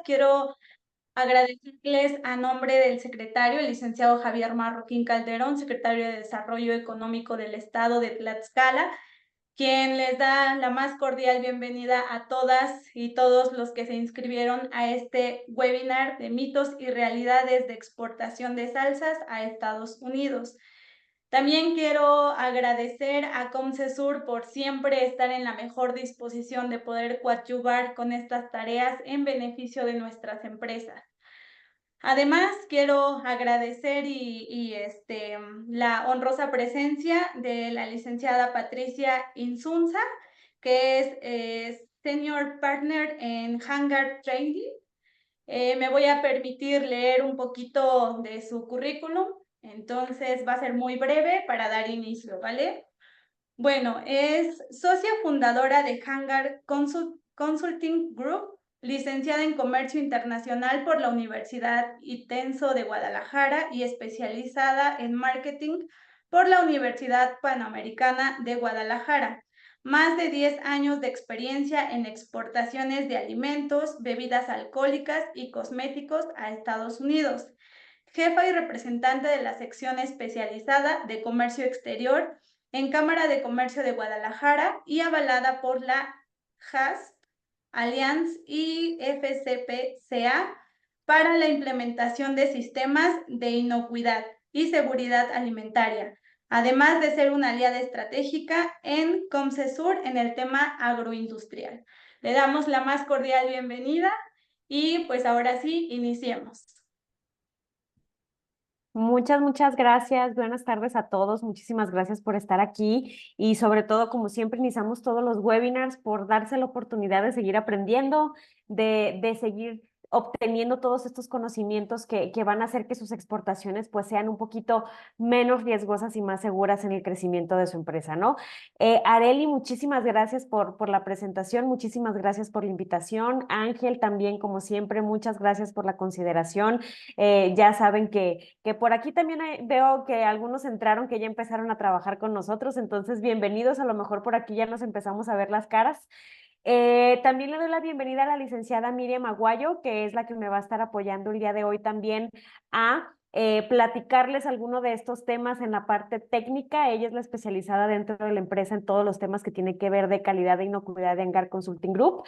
Quiero agradecerles a nombre del secretario, el licenciado Javier Marroquín Calderón, secretario de Desarrollo Económico del Estado de Tlaxcala, quien les da la más cordial bienvenida a todas y todos los que se inscribieron a este webinar de mitos y realidades de exportación de salsas a Estados Unidos. También quiero agradecer a Comcesur por siempre estar en la mejor disposición de poder coadyuvar con estas tareas en beneficio de nuestras empresas. Además, quiero agradecer la honrosa presencia de la licenciada Patricia Insunza, que es Senior Partner en Hangar Trading. Me voy a permitir leer un poquito de su currículum, entonces va a ser muy breve para dar inicio, ¿vale? Bueno, es socia fundadora de Hangar Consulting Group, licenciada en Comercio Internacional por la Universidad ITENSO de Guadalajara y especializada en Marketing por la Universidad Panamericana de Guadalajara. Más de 10 años de experiencia en exportaciones de alimentos, bebidas alcohólicas y cosméticos a Estados Unidos. Jefa y representante de la sección especializada de Comercio Exterior en Cámara de Comercio de Guadalajara y avalada por la HAS, Allianz y FCPCA para la implementación de sistemas de inocuidad y seguridad alimentaria, además de ser una aliada estratégica en Comcesur en el tema agroindustrial. Le damos la más cordial bienvenida y pues ahora sí, iniciemos. Muchas gracias. Buenas tardes a todos. Muchísimas gracias por estar aquí y sobre todo, como siempre, iniciamos todos los webinars por darse la oportunidad de seguir aprendiendo, de seguir obteniendo todos estos conocimientos que van a hacer que sus exportaciones pues sean un poquito menos riesgosas y más seguras en el crecimiento de su empresa, ¿no? Areli, muchísimas gracias por la presentación, muchísimas gracias por la invitación. Ángel, también, como siempre, muchas gracias por la consideración. Ya saben que por aquí también veo que algunos entraron, que ya empezaron a trabajar con nosotros, entonces bienvenidos, a lo mejor por aquí ya nos empezamos a ver las caras. También le doy la bienvenida a la licenciada Miriam Aguayo, que es la que me va a estar apoyando el día de hoy también a platicarles alguno de estos temas en la parte técnica. Ella es la especializada dentro de la empresa en todos los temas que tienen que ver de calidad e inocuidad de Angar Consulting Group.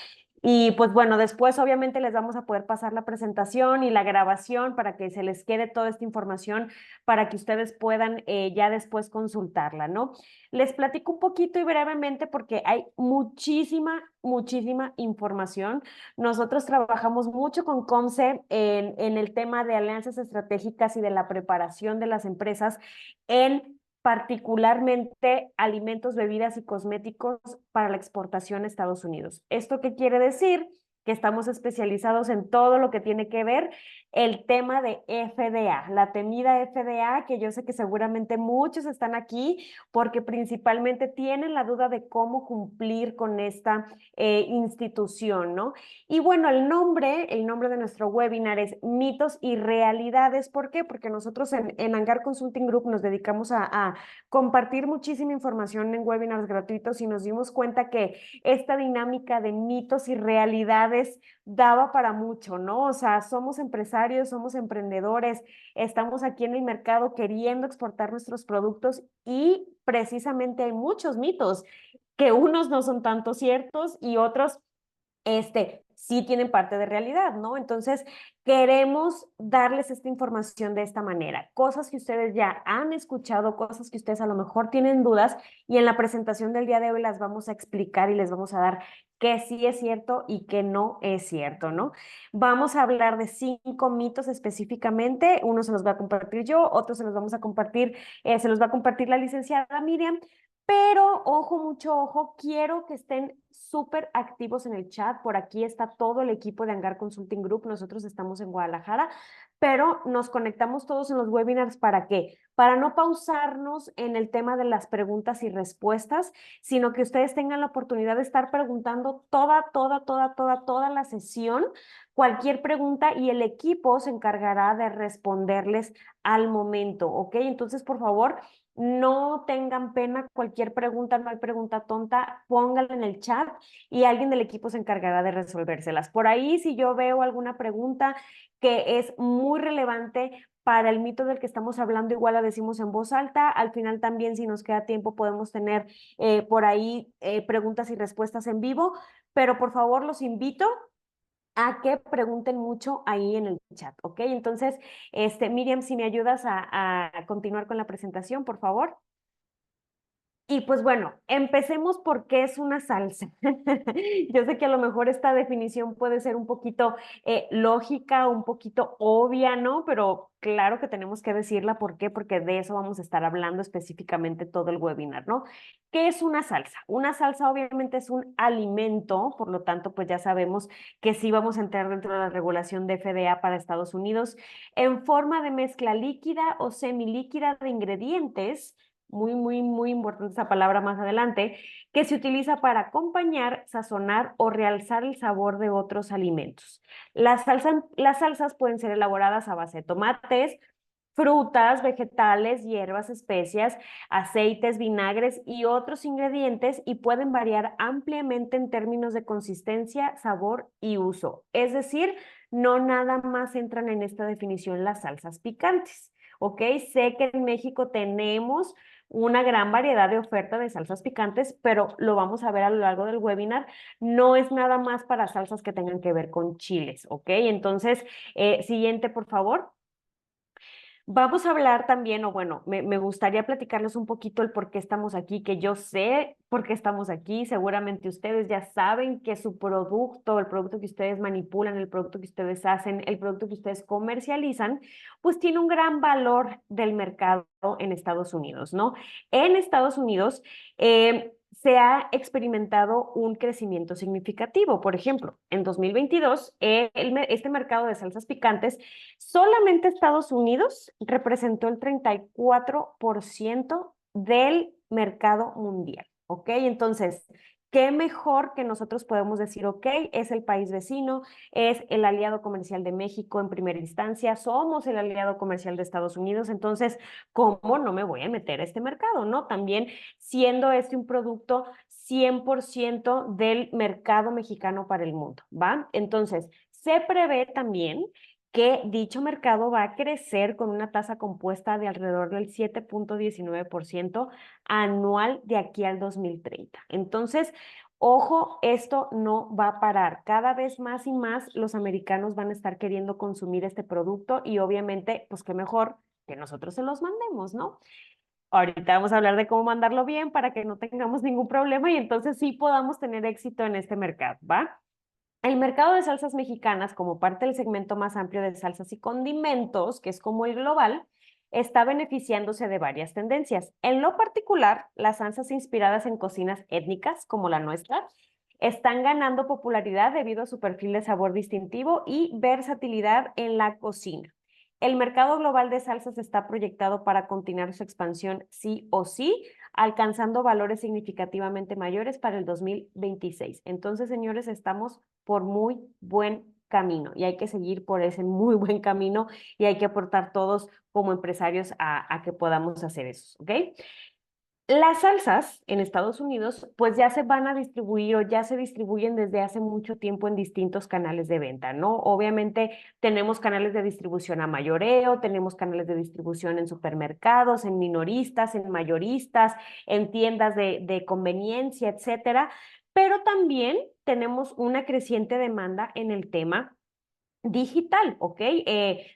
Y pues bueno, después obviamente les vamos a poder pasar la presentación y la grabación para que se les quede toda esta información para que ustedes puedan ya después consultarla, ¿no? Les platico un poquito y brevemente porque hay muchísima información. Nosotros trabajamos mucho con Comce en el tema de alianzas estratégicas y de la preparación de las empresas en particularmente alimentos, bebidas y cosméticos para la exportación a Estados Unidos. ¿Esto qué quiere decir? Que estamos especializados en todo lo que tiene que ver el tema de FDA, la temida FDA, que yo sé que seguramente muchos están aquí porque principalmente tienen la duda de cómo cumplir con esta institución, ¿no? Y bueno, el nombre de nuestro webinar es Mitos y Realidades. ¿Por qué? Porque nosotros en Angar Consulting Group nos dedicamos a compartir muchísima información en webinars gratuitos y nos dimos cuenta que esta dinámica de mitos y realidades daba para mucho, ¿no? O sea, somos empresarios, somos emprendedores, estamos aquí en el mercado queriendo exportar nuestros productos y precisamente hay muchos mitos que unos no son tanto ciertos y otros sí tienen parte de realidad, ¿no? Entonces, queremos darles esta información de esta manera, cosas que ustedes ya han escuchado, cosas que ustedes a lo mejor tienen dudas y en la presentación del día de hoy las vamos a explicar y les vamos a dar qué sí es cierto y qué no es cierto, ¿no? Vamos a hablar de 5 mitos específicamente, uno se los va a compartir yo, otro se los vamos a compartir, se los va a compartir la licenciada Miriam, pero ojo, mucho ojo, quiero que estén súper activos en el chat. Por aquí está todo el equipo de Angar Consulting Group. Nosotros estamos en Guadalajara, pero nos conectamos todos en los webinars. ¿Para qué? Para no pausarnos en el tema de las preguntas y respuestas, sino que ustedes tengan la oportunidad de estar preguntando toda la sesión, cualquier pregunta y el equipo se encargará de responderles al momento, ¿ok? Entonces, por favor, No tengan pena, cualquier pregunta, no hay pregunta tonta, pónganla en el chat y alguien del equipo se encargará de resolvérselas. Por ahí, si yo veo alguna pregunta que es muy relevante para el mito del que estamos hablando, igual la decimos en voz alta. Al final también, si nos queda tiempo, podemos tener por ahí preguntas y respuestas en vivo, pero por favor los invito a que pregunten mucho ahí en el chat, ¿ok? Entonces, Miriam, si me ayudas a continuar con la presentación, por favor. Y pues bueno, empecemos por qué es una salsa. Yo sé que a lo mejor esta definición puede ser un poquito lógica, un poquito obvia, ¿no? Pero claro que tenemos que decirla. ¿Por qué? Porque de eso vamos a estar hablando específicamente todo el webinar, ¿no? ¿Qué es una salsa? Una salsa obviamente es un alimento, por lo tanto, pues ya sabemos que sí vamos a entrar dentro de la regulación de FDA para Estados Unidos en forma de mezcla líquida o semilíquida de ingredientes muy, muy, muy importante esa palabra más adelante, que se utiliza para acompañar, sazonar o realzar el sabor de otros alimentos. Las salsas pueden ser elaboradas a base de tomates, frutas, vegetales, hierbas, especias, aceites, vinagres y otros ingredientes y pueden variar ampliamente en términos de consistencia, sabor y uso. Es decir, no nada más entran en esta definición las salsas picantes. ¿Ok? Sé que en México tenemos una gran variedad de oferta de salsas picantes, pero lo vamos a ver a lo largo del webinar. No es nada más para salsas que tengan que ver con chiles, ¿ok? Entonces, siguiente, por favor. Vamos a hablar también, o bueno, me gustaría platicarles un poquito el por qué estamos aquí, que yo sé por qué estamos aquí. Seguramente ustedes ya saben que su producto, el producto que ustedes manipulan, el producto que ustedes hacen, el producto que ustedes comercializan, pues tiene un gran valor del mercado en Estados Unidos, ¿no? En Estados Unidos, se ha experimentado un crecimiento significativo. Por ejemplo, en 2022, este mercado de salsas picantes, solamente Estados Unidos representó el 34% del mercado mundial, ¿ok? Entonces, qué mejor que nosotros podemos decir, ok, es el país vecino, es el aliado comercial de México en primera instancia, somos el aliado comercial de Estados Unidos, entonces, ¿cómo no me voy a meter a este mercado, no? También siendo este un producto 100% del mercado mexicano para el mundo, ¿va? Entonces, se prevé también que dicho mercado va a crecer con una tasa compuesta de alrededor del 7.19% anual de aquí al 2030. Entonces, ojo, esto no va a parar. Cada vez más y más los americanos van a estar queriendo consumir este producto y obviamente, pues qué mejor que nosotros se los mandemos, ¿no? Ahorita vamos a hablar de cómo mandarlo bien para que no tengamos ningún problema y entonces sí podamos tener éxito en este mercado, ¿va? El mercado de salsas mexicanas, como parte del segmento más amplio de salsas y condimentos, que es como el global, está beneficiándose de varias tendencias. En lo particular, las salsas inspiradas en cocinas étnicas, como la nuestra, están ganando popularidad debido a su perfil de sabor distintivo y versatilidad en la cocina. El mercado global de salsas está proyectado para continuar su expansión sí o sí, alcanzando valores significativamente mayores para el 2026. Entonces, señores, estamos por muy buen camino y hay que seguir por ese muy buen camino y hay que aportar todos como empresarios a que podamos hacer eso, ¿ok? Las salsas en Estados Unidos pues ya se van a distribuir o ya se distribuyen desde hace mucho tiempo en distintos canales de venta, ¿no? Obviamente tenemos canales de distribución a mayoreo, tenemos canales de distribución en supermercados, en minoristas, en mayoristas, en tiendas de conveniencia, etcétera, pero también tenemos una creciente demanda en el tema digital, ¿ok?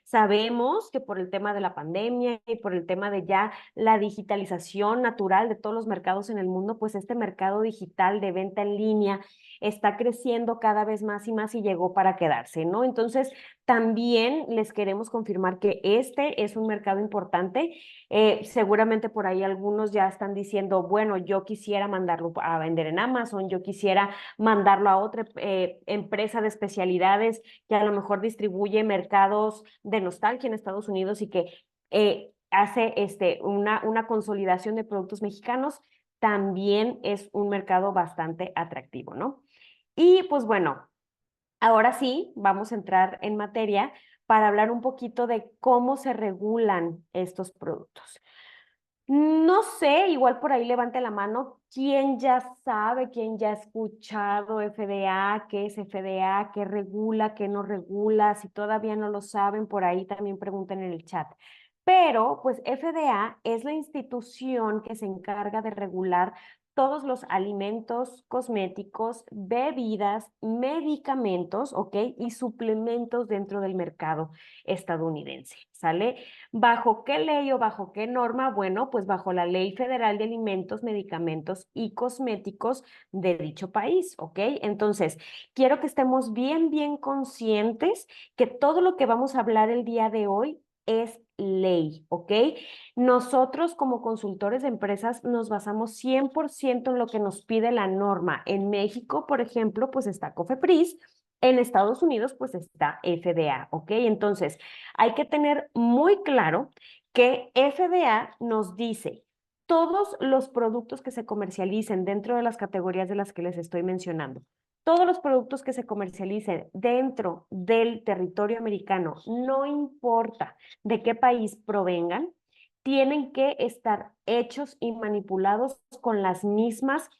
Sabemos que por el tema de la pandemia y por el tema de ya la digitalización natural de todos los mercados en el mundo, pues este mercado digital de venta en línea está creciendo cada vez más y más y llegó para quedarse, ¿no? Entonces, también les queremos confirmar que este es un mercado importante. Seguramente por ahí algunos ya están diciendo, bueno, yo quisiera mandarlo a vender en Amazon, yo quisiera mandarlo a otra empresa de especialidades que a lo mejor distribuye mercados de nostalgia en Estados Unidos y que hace una consolidación de productos mexicanos, también es un mercado bastante atractivo, ¿no? Y pues bueno, ahora sí, vamos a entrar en materia para hablar un poquito de cómo se regulan estos productos. No sé, igual por ahí levante la mano, quién ya sabe, quién ya ha escuchado FDA, qué es FDA, qué regula, qué no regula, si todavía no lo saben, por ahí también pregunten en el chat. Pero, pues FDA es la institución que se encarga de regular todos los alimentos, cosméticos, bebidas, medicamentos, ¿ok? Y suplementos dentro del mercado estadounidense, ¿sale? ¿Bajo qué ley o bajo qué norma? Bueno, pues bajo la Ley Federal de Alimentos, Medicamentos y Cosméticos de dicho país, ¿ok? Entonces, quiero que estemos bien conscientes que todo lo que vamos a hablar el día de hoy es ley, ¿ok? Nosotros como consultores de empresas nos basamos 100% en lo que nos pide la norma. En México, por ejemplo, pues está COFEPRIS. En Estados Unidos, pues está FDA, ¿ok? Entonces, hay que tener muy claro que FDA nos dice todos los productos que se comercialicen dentro de las categorías de las que les estoy mencionando, todos los productos que se comercialicen dentro del territorio americano, no importa de qué país provengan, tienen que estar hechos y manipulados con las mismas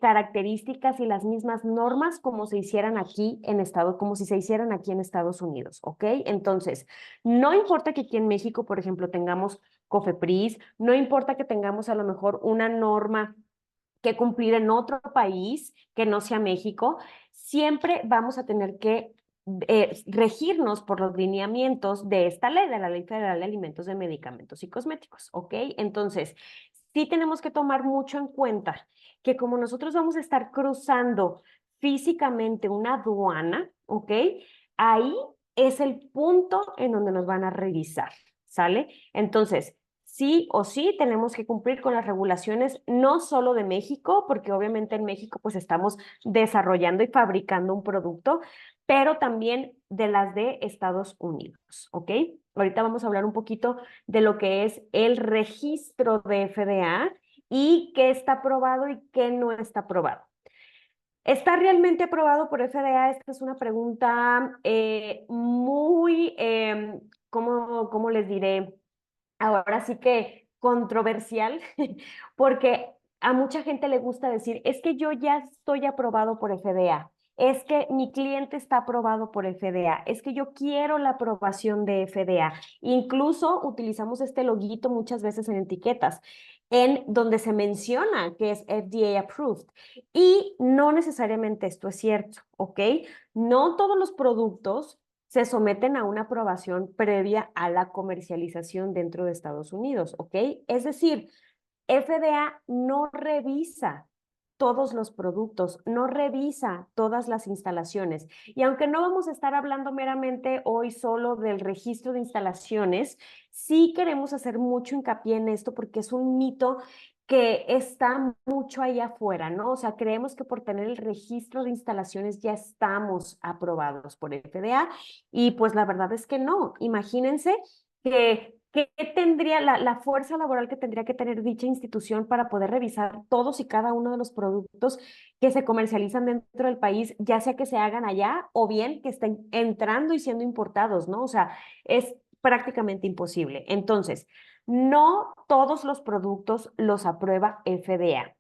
características y las mismas normas como se hicieran aquí en como si se hicieran aquí en Estados Unidos, ¿ok? Entonces, no importa que aquí en México, por ejemplo, tengamos COFEPRIS, no importa que tengamos a lo mejor una norma que cumplir en otro país que no sea México, siempre vamos a tener que regirnos por los lineamientos de esta ley, de la Ley Federal de Alimentos, de Medicamentos y Cosméticos, ¿ok? Entonces, sí tenemos que tomar mucho en cuenta que como nosotros vamos a estar cruzando físicamente una aduana, ¿ok? Ahí es el punto en donde nos van a revisar, ¿sale? Entonces, sí o sí tenemos que cumplir con las regulaciones, no solo de México, porque obviamente en México pues estamos desarrollando y fabricando un producto, pero también de las de Estados Unidos, ¿ok? Ahorita vamos a hablar un poquito de lo que es el registro de FDA y qué está aprobado y qué no está aprobado. ¿Está realmente aprobado por FDA? Esta es una pregunta muy, ¿cómo les diré? Ahora sí que controversial, porque a mucha gente le gusta decir, es que yo ya estoy aprobado por FDA, es que mi cliente está aprobado por FDA, es que yo quiero la aprobación de FDA. Incluso utilizamos este loguito muchas veces en etiquetas, en donde se menciona que es FDA approved. Y no necesariamente esto es cierto, ¿ok? No todos los productos se someten a una aprobación previa a la comercialización dentro de Estados Unidos, ¿ok? Es decir, FDA no revisa todos los productos, no revisa todas las instalaciones. Y aunque no vamos a estar hablando meramente hoy solo del registro de instalaciones, sí queremos hacer mucho hincapié en esto porque es un mito que está mucho ahí afuera, ¿no? O sea, creemos que por tener el registro de instalaciones ya estamos aprobados por FDA y pues la verdad es que no. Imagínense ¿qué tendría la fuerza laboral que tendría que tener dicha institución para poder revisar todos y cada uno de los productos que se comercializan dentro del país, ya sea que se hagan allá o bien que estén entrando y siendo importados, ¿no? O sea, es prácticamente imposible. Entonces, no todos los productos los aprueba FDA.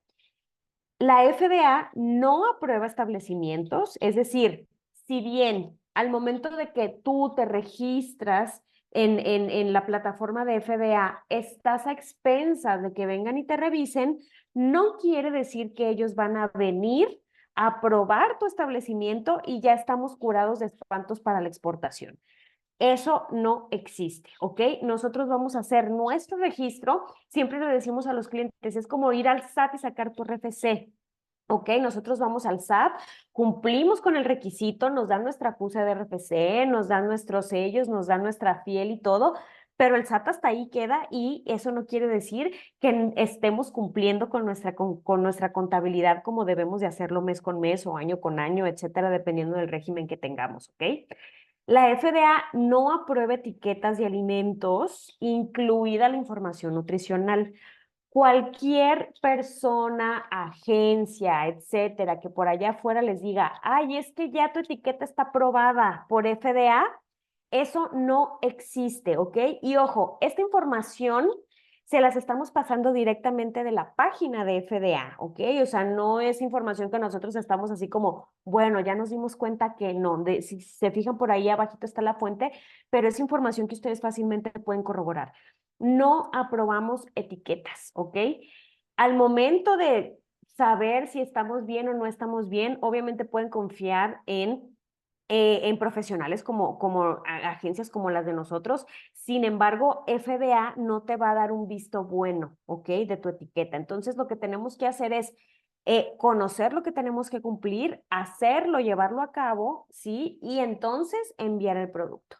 La FDA no aprueba establecimientos, es decir, si bien al momento de que tú te registras en la plataforma de FDA, estás a expensas de que vengan y te revisen, no quiere decir que ellos van a venir a aprobar tu establecimiento y ya estamos curados de espantos para la exportación. Eso no existe, ¿ok? Nosotros vamos a hacer nuestro registro, siempre le decimos a los clientes, es como ir al SAT y sacar tu RFC. Ok, nosotros vamos al SAT, cumplimos con el requisito, nos dan nuestra acuse de RFC, nos dan nuestros sellos, nos dan nuestra fiel y todo, pero el SAT hasta ahí queda y eso no quiere decir que estemos cumpliendo con nuestra contabilidad como debemos de hacerlo mes con mes o año con año, etcétera, dependiendo del régimen que tengamos, ¿ok? La FDA no aprueba etiquetas de alimentos, incluida la información nutricional. Cualquier persona, agencia, etcétera, que por allá afuera les diga, ay, es que ya tu etiqueta está aprobada por FDA, eso no existe, ¿ok? Y ojo, esta información se las estamos pasando directamente de la página de FDA, ¿ok? O sea, no es información que nosotros estamos así como, bueno, ya nos dimos cuenta que no, si se fijan por ahí abajito está la fuente, pero es información que ustedes fácilmente pueden corroborar. No aprobamos etiquetas, ¿ok? Al momento de saber si estamos bien o no estamos bien, obviamente pueden confiar en profesionales como agencias como las de nosotros. Sin embargo, FDA no te va a dar un visto bueno, ¿ok? De tu etiqueta. Entonces, lo que tenemos que hacer es conocer lo que tenemos que cumplir, hacerlo, llevarlo a cabo, ¿sí? Y entonces enviar el producto.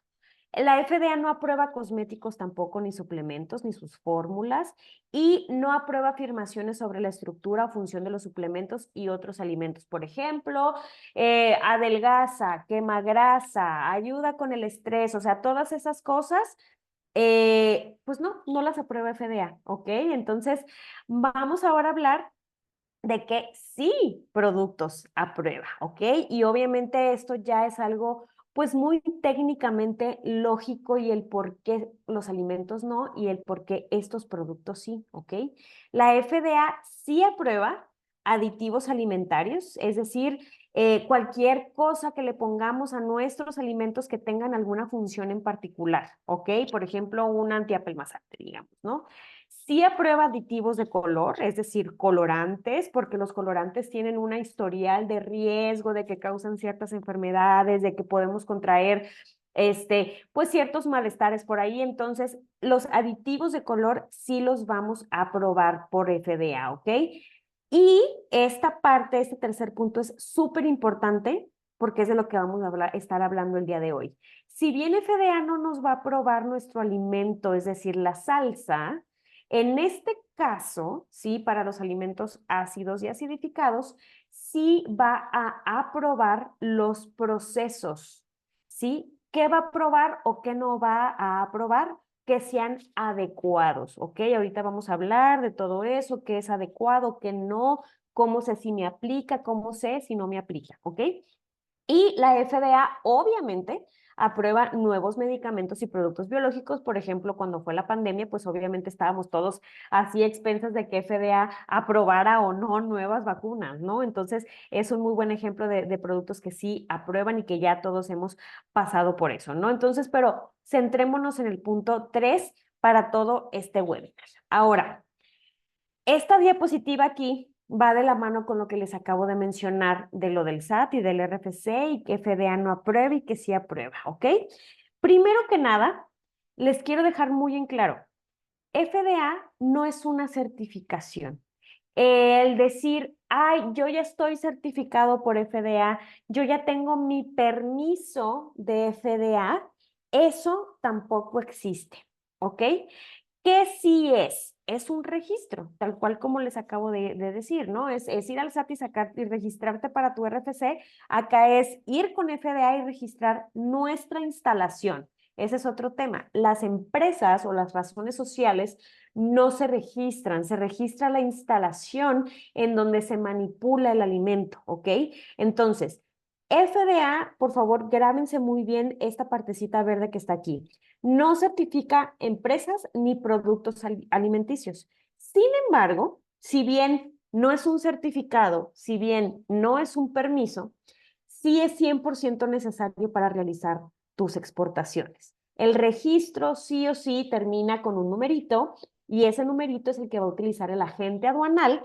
La FDA no aprueba cosméticos tampoco, ni suplementos, ni sus fórmulas, y no aprueba afirmaciones sobre la estructura o función de los suplementos y otros alimentos. Por ejemplo, adelgaza, quema grasa, ayuda con el estrés, o sea, todas esas cosas, pues no las aprueba FDA, ¿ok? Entonces, vamos ahora a hablar de que sí productos a prueba, ¿ok? Y obviamente esto ya es algo pues muy técnicamente lógico y el por qué los alimentos no y el por qué estos productos sí, ¿ok? La FDA sí aprueba aditivos alimentarios, es decir, cualquier cosa que le pongamos a nuestros alimentos que tengan alguna función en particular, ¿ok? Por ejemplo, un antiapelmazante, digamos, ¿no? Sí aprueba aditivos de color, es decir, colorantes, porque los colorantes tienen una historial de riesgo de que causan ciertas enfermedades, de que podemos contraer pues ciertos malestares por ahí. Entonces, los aditivos de color sí los vamos a aprobar por FDA, ¿ok? Y esta parte, este tercer punto es súper importante porque es de lo que vamos a estar hablando el día de hoy. Si bien FDA no nos va a aprobar nuestro alimento, es decir, la salsa, en este caso, sí, para los alimentos ácidos y acidificados, sí va a aprobar los procesos, ¿sí? ¿Qué va a aprobar o qué no va a aprobar? Que sean adecuados, ¿ok? Ahorita vamos a hablar de todo eso, qué es adecuado, qué no, cómo sé si me aplica, cómo sé si no me aplica, ¿ok? Y la FDA obviamente aprueba nuevos medicamentos y productos biológicos. Por ejemplo, cuando fue la pandemia, pues obviamente estábamos todos así expensas de que FDA aprobara o no nuevas vacunas, ¿no? Entonces, es un muy buen ejemplo de productos que sí aprueban y que ya todos hemos pasado por eso, ¿no? Entonces, pero centrémonos en el punto 3 para todo este webinar. Ahora, esta diapositiva aquí va de la mano con lo que les acabo de mencionar de lo del SAT y del RFC y que FDA no aprueba y que sí aprueba, ¿ok? Primero que nada, les quiero dejar muy en claro, FDA no es una certificación. El decir, ay, yo ya estoy certificado por FDA, yo ya tengo mi permiso de FDA, eso tampoco existe, ¿ok? ¿Qué sí es? Es un registro, tal cual como les acabo de decir, ¿no? Es ir al SAT y sacar y registrarte para tu RFC. Acá es ir con FDA y registrar nuestra instalación. Ese es otro tema. Las empresas o las razones sociales no se registran, se registra la instalación en donde se manipula el alimento, ¿ok? Entonces, FDA, por favor, grábense muy bien esta partecita verde que está aquí. No certifica empresas ni productos alimenticios. Sin embargo, si bien no es un certificado, si bien no es un permiso, sí es 100% necesario para realizar tus exportaciones. El registro sí o sí termina con un numerito y ese numerito es el que va a utilizar el agente aduanal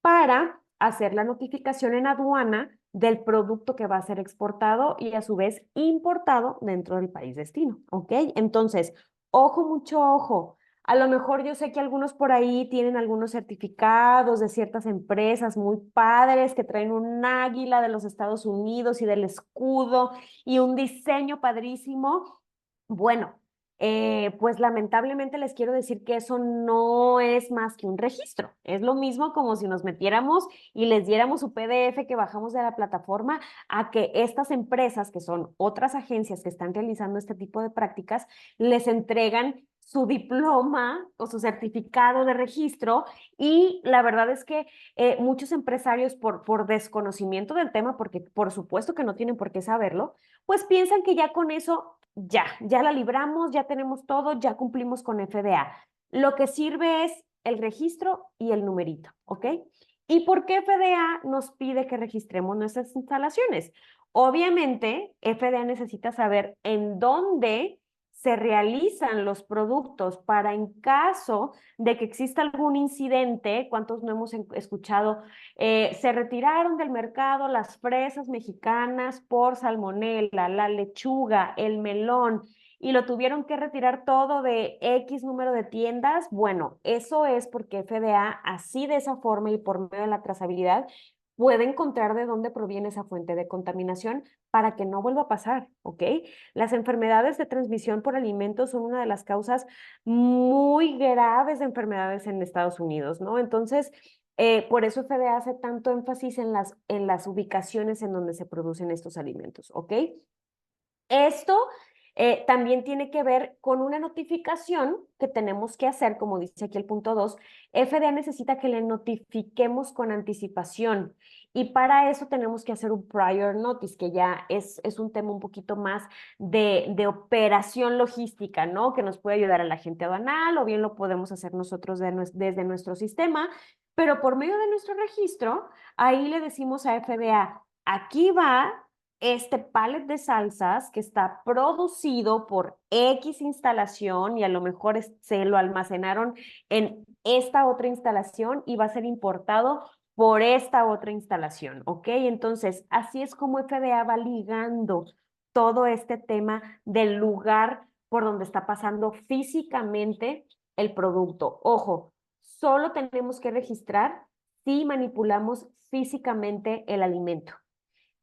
para hacer la notificación en aduana del producto que va a ser exportado y a su vez importado dentro del país destino, ¿ok? Entonces, ojo, mucho ojo. A lo mejor yo sé que algunos por ahí tienen algunos certificados de ciertas empresas muy padres que traen un águila de los Estados Unidos y del escudo y un diseño padrísimo. Bueno, pues lamentablemente les quiero decir que eso no es más que un registro. Es lo mismo como si nos metiéramos y les diéramos su PDF que bajamos de la plataforma a que estas empresas, que son otras agencias que están realizando este tipo de prácticas, les entregan su diploma o su certificado de registro y la verdad es que muchos empresarios por desconocimiento del tema, porque por supuesto que no tienen por qué saberlo, pues piensan que ya con eso ya la libramos, ya tenemos todo, ya cumplimos con FDA. Lo que sirve es el registro y el numerito, ¿ok? ¿Y por qué FDA nos pide que registremos nuestras instalaciones? Obviamente, FDA necesita saber en dónde se realizan los productos para en caso de que exista algún incidente, ¿cuántos no hemos escuchado? Se retiraron del mercado las fresas mexicanas por salmonela, la lechuga, el melón, y lo tuvieron que retirar todo de X número de tiendas. Bueno, eso es porque FDA, así de esa forma y por medio de la trazabilidad, puede encontrar de dónde proviene esa fuente de contaminación para que no vuelva a pasar, ¿ok? Las enfermedades de transmisión por alimentos son una de las causas muy graves de enfermedades en Estados Unidos, ¿no? Entonces, por eso FDA hace tanto énfasis en las ubicaciones en donde se producen estos alimentos, ¿ok? Esto también tiene que ver con una notificación que tenemos que hacer, como dice aquí el punto 2. FDA necesita que le notifiquemos con anticipación y para eso tenemos que hacer un prior notice, que ya es un tema un poquito más de operación logística, ¿no? Que nos puede ayudar a la gente aduanal o bien lo podemos hacer nosotros desde nuestro sistema, pero por medio de nuestro registro, ahí le decimos a FDA, aquí va este pallet de salsas que está producido por X instalación y a lo mejor se lo almacenaron en esta otra instalación y va a ser importado por esta otra instalación, ¿ok? Entonces, así es como FDA va ligando todo este tema del lugar por donde está pasando físicamente el producto. Ojo, solo tenemos que registrar si manipulamos físicamente el alimento.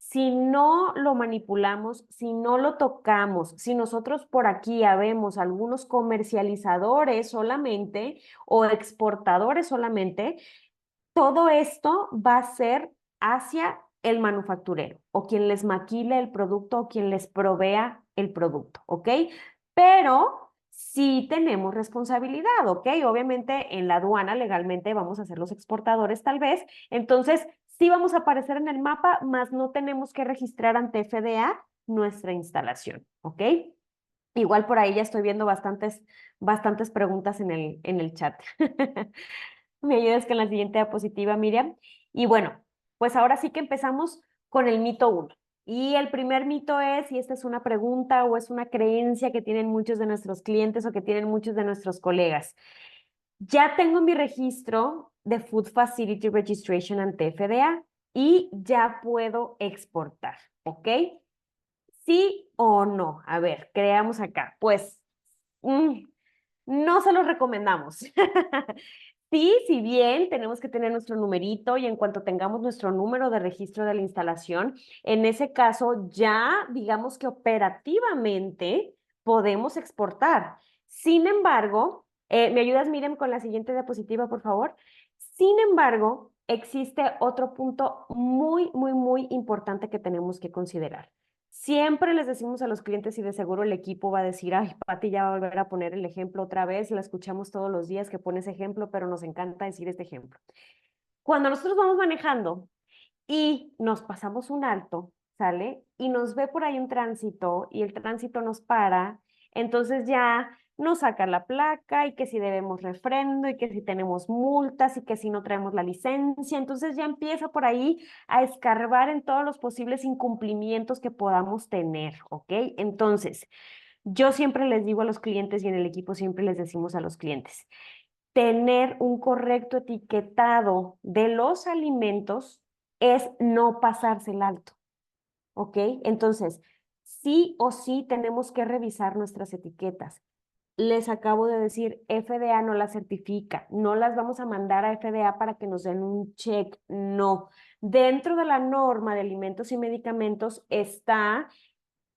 Si no lo manipulamos, si no lo tocamos, si nosotros por aquí habemos algunos comercializadores solamente o exportadores solamente, todo esto va a ser hacia el manufacturero o quien les maquile el producto o quien les provea el producto, ¿ok? Pero sí tenemos responsabilidad, ¿ok? Obviamente en la aduana legalmente vamos a ser los exportadores tal vez, entonces sí vamos a aparecer en el mapa, mas no tenemos que registrar ante FDA nuestra instalación, ¿ok? Igual por ahí ya estoy viendo bastantes preguntas en el chat. Me ayudas con la siguiente diapositiva, Miriam. Y bueno, pues ahora sí que empezamos con el mito uno. Y el primer mito es, y esta es una pregunta o es una creencia que tienen muchos de nuestros clientes o que tienen muchos de nuestros colegas. Ya tengo mi registro de Food Facility Registration ante FDA y ya puedo exportar, ¿ok? ¿Sí o no? A ver, creamos acá. Pues no se los recomendamos. Sí, si bien tenemos que tener nuestro numerito y en cuanto tengamos nuestro número de registro de la instalación, en ese caso ya digamos que operativamente podemos exportar. Sin embargo, ¿me ayudas, Miriam, con la siguiente diapositiva, por favor? Sin embargo, existe otro punto muy importante que tenemos que considerar. Siempre les decimos a los clientes y de seguro el equipo va a decir, ay, Pati ya va a volver a poner el ejemplo otra vez, la escuchamos todos los días que pone ese ejemplo, pero nos encanta decir este ejemplo. Cuando nosotros vamos manejando y nos pasamos un alto, ¿sale? Y nos ve por ahí un tránsito y el tránsito nos para, entonces ya nos saca la placa y que si debemos refrendo y que si tenemos multas y que si no traemos la licencia, entonces ya empieza por ahí a escarbar en todos los posibles incumplimientos que podamos tener, ¿ok? Entonces, yo siempre les digo a los clientes y en el equipo siempre les decimos a los clientes, tener un correcto etiquetado de los alimentos es no pasarse el alto, ¿ok? Entonces, sí o sí tenemos que revisar nuestras etiquetas. Les acabo de decir, FDA no las certifica, no las vamos a mandar a FDA para que nos den un check, no. Dentro de la norma de alimentos y medicamentos está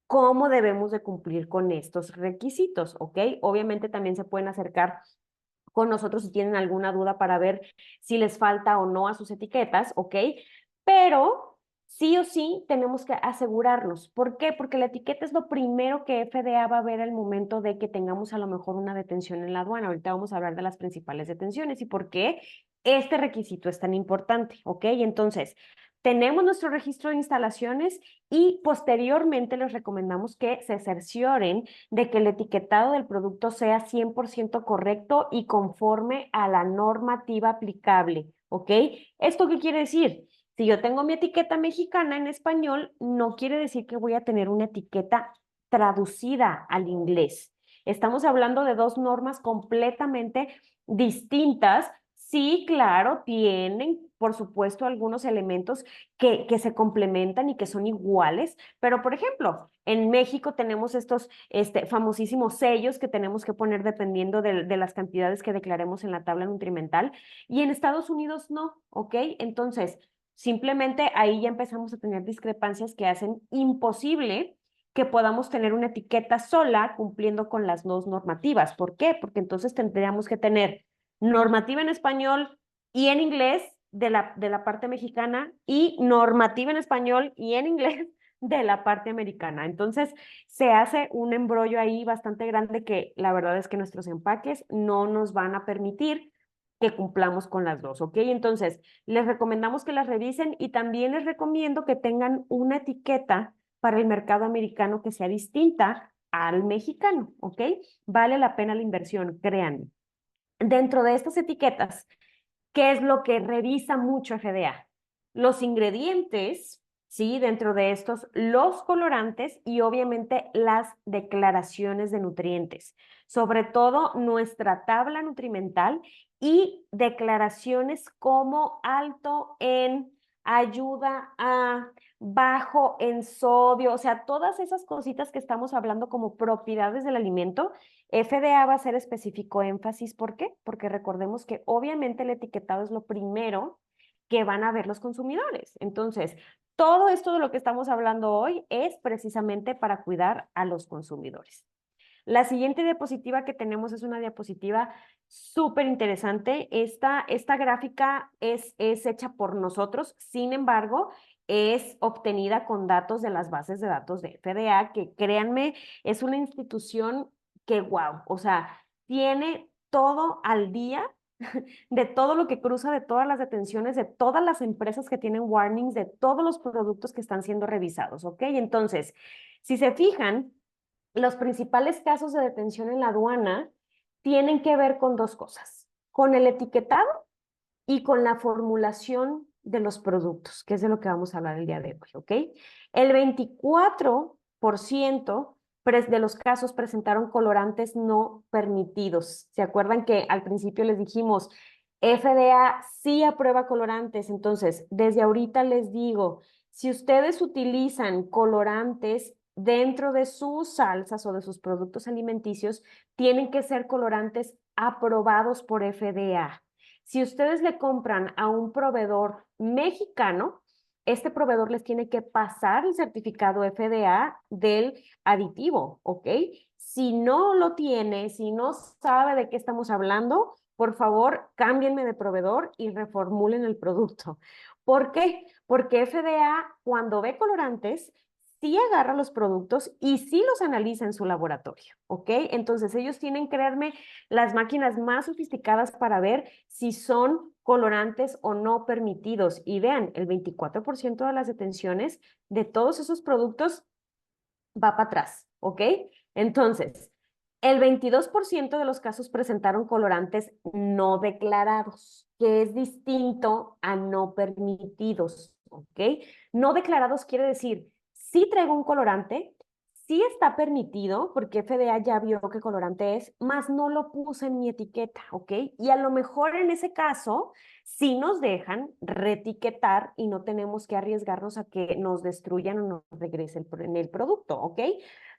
cómo debemos de cumplir con estos requisitos, ¿ok? Obviamente también se pueden acercar con nosotros si tienen alguna duda para ver si les falta o no a sus etiquetas, ¿ok? Pero sí o sí tenemos que asegurarnos. ¿Por qué? Porque la etiqueta es lo primero que FDA va a ver al momento de que tengamos a lo mejor una detención en la aduana. Ahorita vamos a hablar de las principales detenciones y por qué este requisito es tan importante, ¿ok? Entonces, tenemos nuestro registro de instalaciones y posteriormente les recomendamos que se cercioren de que el etiquetado del producto sea 100% correcto y conforme a la normativa aplicable, ¿ok? ¿Esto qué quiere decir? Si yo tengo mi etiqueta mexicana en español, no quiere decir que voy a tener una etiqueta traducida al inglés. Estamos hablando de dos normas completamente distintas. Sí, claro, tienen, por supuesto, algunos elementos que se complementan y que son iguales, pero por ejemplo, en México tenemos estos famosísimos sellos que tenemos que poner dependiendo de las cantidades que declaremos en la tabla nutrimental, y en Estados Unidos no, ¿ok? Entonces, simplemente ahí ya empezamos a tener discrepancias que hacen imposible que podamos tener una etiqueta sola cumpliendo con las dos normativas. ¿Por qué? Porque entonces tendríamos que tener normativa en español y en inglés de la parte mexicana y normativa en español y en inglés de la parte americana. Entonces, se hace un embrollo ahí bastante grande que la verdad es que nuestros empaques no nos van a permitir que cumplamos con las dos, ¿ok? Entonces, les recomendamos que las revisen y también les recomiendo que tengan una etiqueta para el mercado americano que sea distinta al mexicano, ¿ok? Vale la pena la inversión, créanme. Dentro de estas etiquetas, ¿qué es lo que revisa mucho FDA? Los ingredientes, ¿sí? Dentro de estos, los colorantes y obviamente las declaraciones de nutrientes. Sobre todo nuestra tabla nutrimental y declaraciones como alto en, ayuda a, bajo en sodio, o sea, todas esas cositas que estamos hablando como propiedades del alimento. FDA va a hacer específico énfasis. ¿Por qué? Porque recordemos que obviamente el etiquetado es lo primero que van a ver los consumidores. Entonces, todo esto de lo que estamos hablando hoy es precisamente para cuidar a los consumidores. La siguiente diapositiva que tenemos es una diapositiva súper interesante. Esta gráfica es hecha por nosotros, sin embargo, es obtenida con datos de las bases de datos de FDA, que créanme, es una institución que, wow, o sea, tiene todo al día de todo lo que cruza, de todas las detenciones, de todas las empresas que tienen warnings, de todos los productos que están siendo revisados, ¿ok? Entonces, si se fijan, los principales casos de detención en la aduana tienen que ver con dos cosas, con el etiquetado y con la formulación de los productos, que es de lo que vamos a hablar el día de hoy, ¿ok? El 24% de los casos presentaron colorantes no permitidos. ¿Se acuerdan que al principio les dijimos, FDA sí aprueba colorantes? Entonces, desde ahorita les digo, si ustedes utilizan colorantes dentro de sus salsas o de sus productos alimenticios, tienen que ser colorantes aprobados por FDA. Si ustedes le compran a un proveedor mexicano, este proveedor les tiene que pasar el certificado FDA del aditivo, ¿ok? Si no lo tiene, si no sabe de qué estamos hablando, por favor, cámbienme de proveedor y reformulen el producto. ¿Por qué? Porque FDA, cuando ve colorantes, sí agarra los productos y sí los analiza en su laboratorio, ¿ok? Entonces ellos tienen, créanme, las máquinas más sofisticadas para ver si son colorantes o no permitidos. Y vean, el 24% de las detenciones de todos esos productos va para atrás, ¿ok? Entonces, el 22% de los casos presentaron colorantes no declarados, que es distinto a no permitidos, ¿ok? No declarados quiere decir, sí traigo un colorante, sí está permitido, porque FDA ya vio qué colorante es, mas no lo puse en mi etiqueta, ¿ok? Y a lo mejor en ese caso, sí nos dejan retiquetar y no tenemos que arriesgarnos a que nos destruyan o nos regresen en el producto, ¿ok?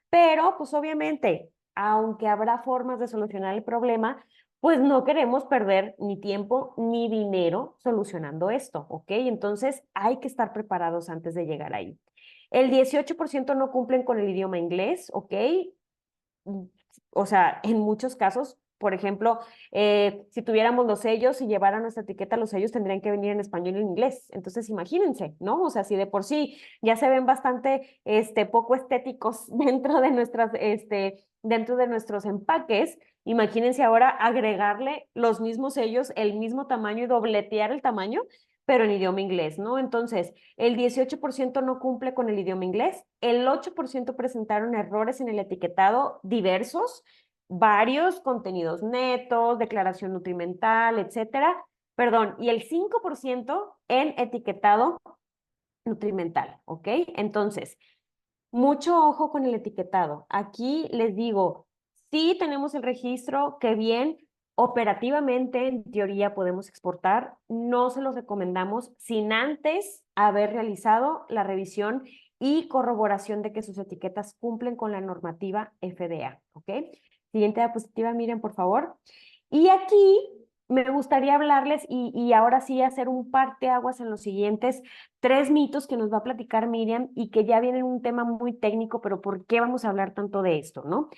Pero, pues obviamente, aunque habrá formas de solucionar el problema, pues no queremos perder ni tiempo ni dinero solucionando esto, ¿ok? Entonces hay que estar preparados antes de llegar ahí. El 18% no cumplen con el idioma inglés, ¿ok? O sea, en muchos casos, por ejemplo, si tuviéramos los sellos y llevaran nuestra etiqueta, los sellos tendrían que venir en español y en inglés. Entonces, imagínense, ¿no? O sea, si de por sí ya se ven bastante poco estéticos dentro de nuestros empaques, imagínense ahora agregarle los mismos sellos, el mismo tamaño y dobletear el tamaño. pero en idioma inglés, ¿no? Entonces, el 18% no cumple con el idioma inglés, el 8% presentaron errores en el etiquetado diversos, varios contenidos netos, declaración nutrimental, etcétera, perdón, y el 5% en etiquetado nutrimental, ¿ok? Entonces, mucho ojo con el etiquetado. Aquí les digo, sí tenemos el registro, que bien, operativamente en teoría podemos exportar, no se los recomendamos sin antes haber realizado la revisión y corroboración de que sus etiquetas cumplen con la normativa FDA, ¿ok? Siguiente diapositiva, miren, por favor. Y aquí me gustaría hablarles y ahora sí hacer un parteaguas en los siguientes tres mitos que nos va a platicar Miriam y que ya vienen un tema muy técnico, pero ¿por qué vamos a hablar tanto de esto, no?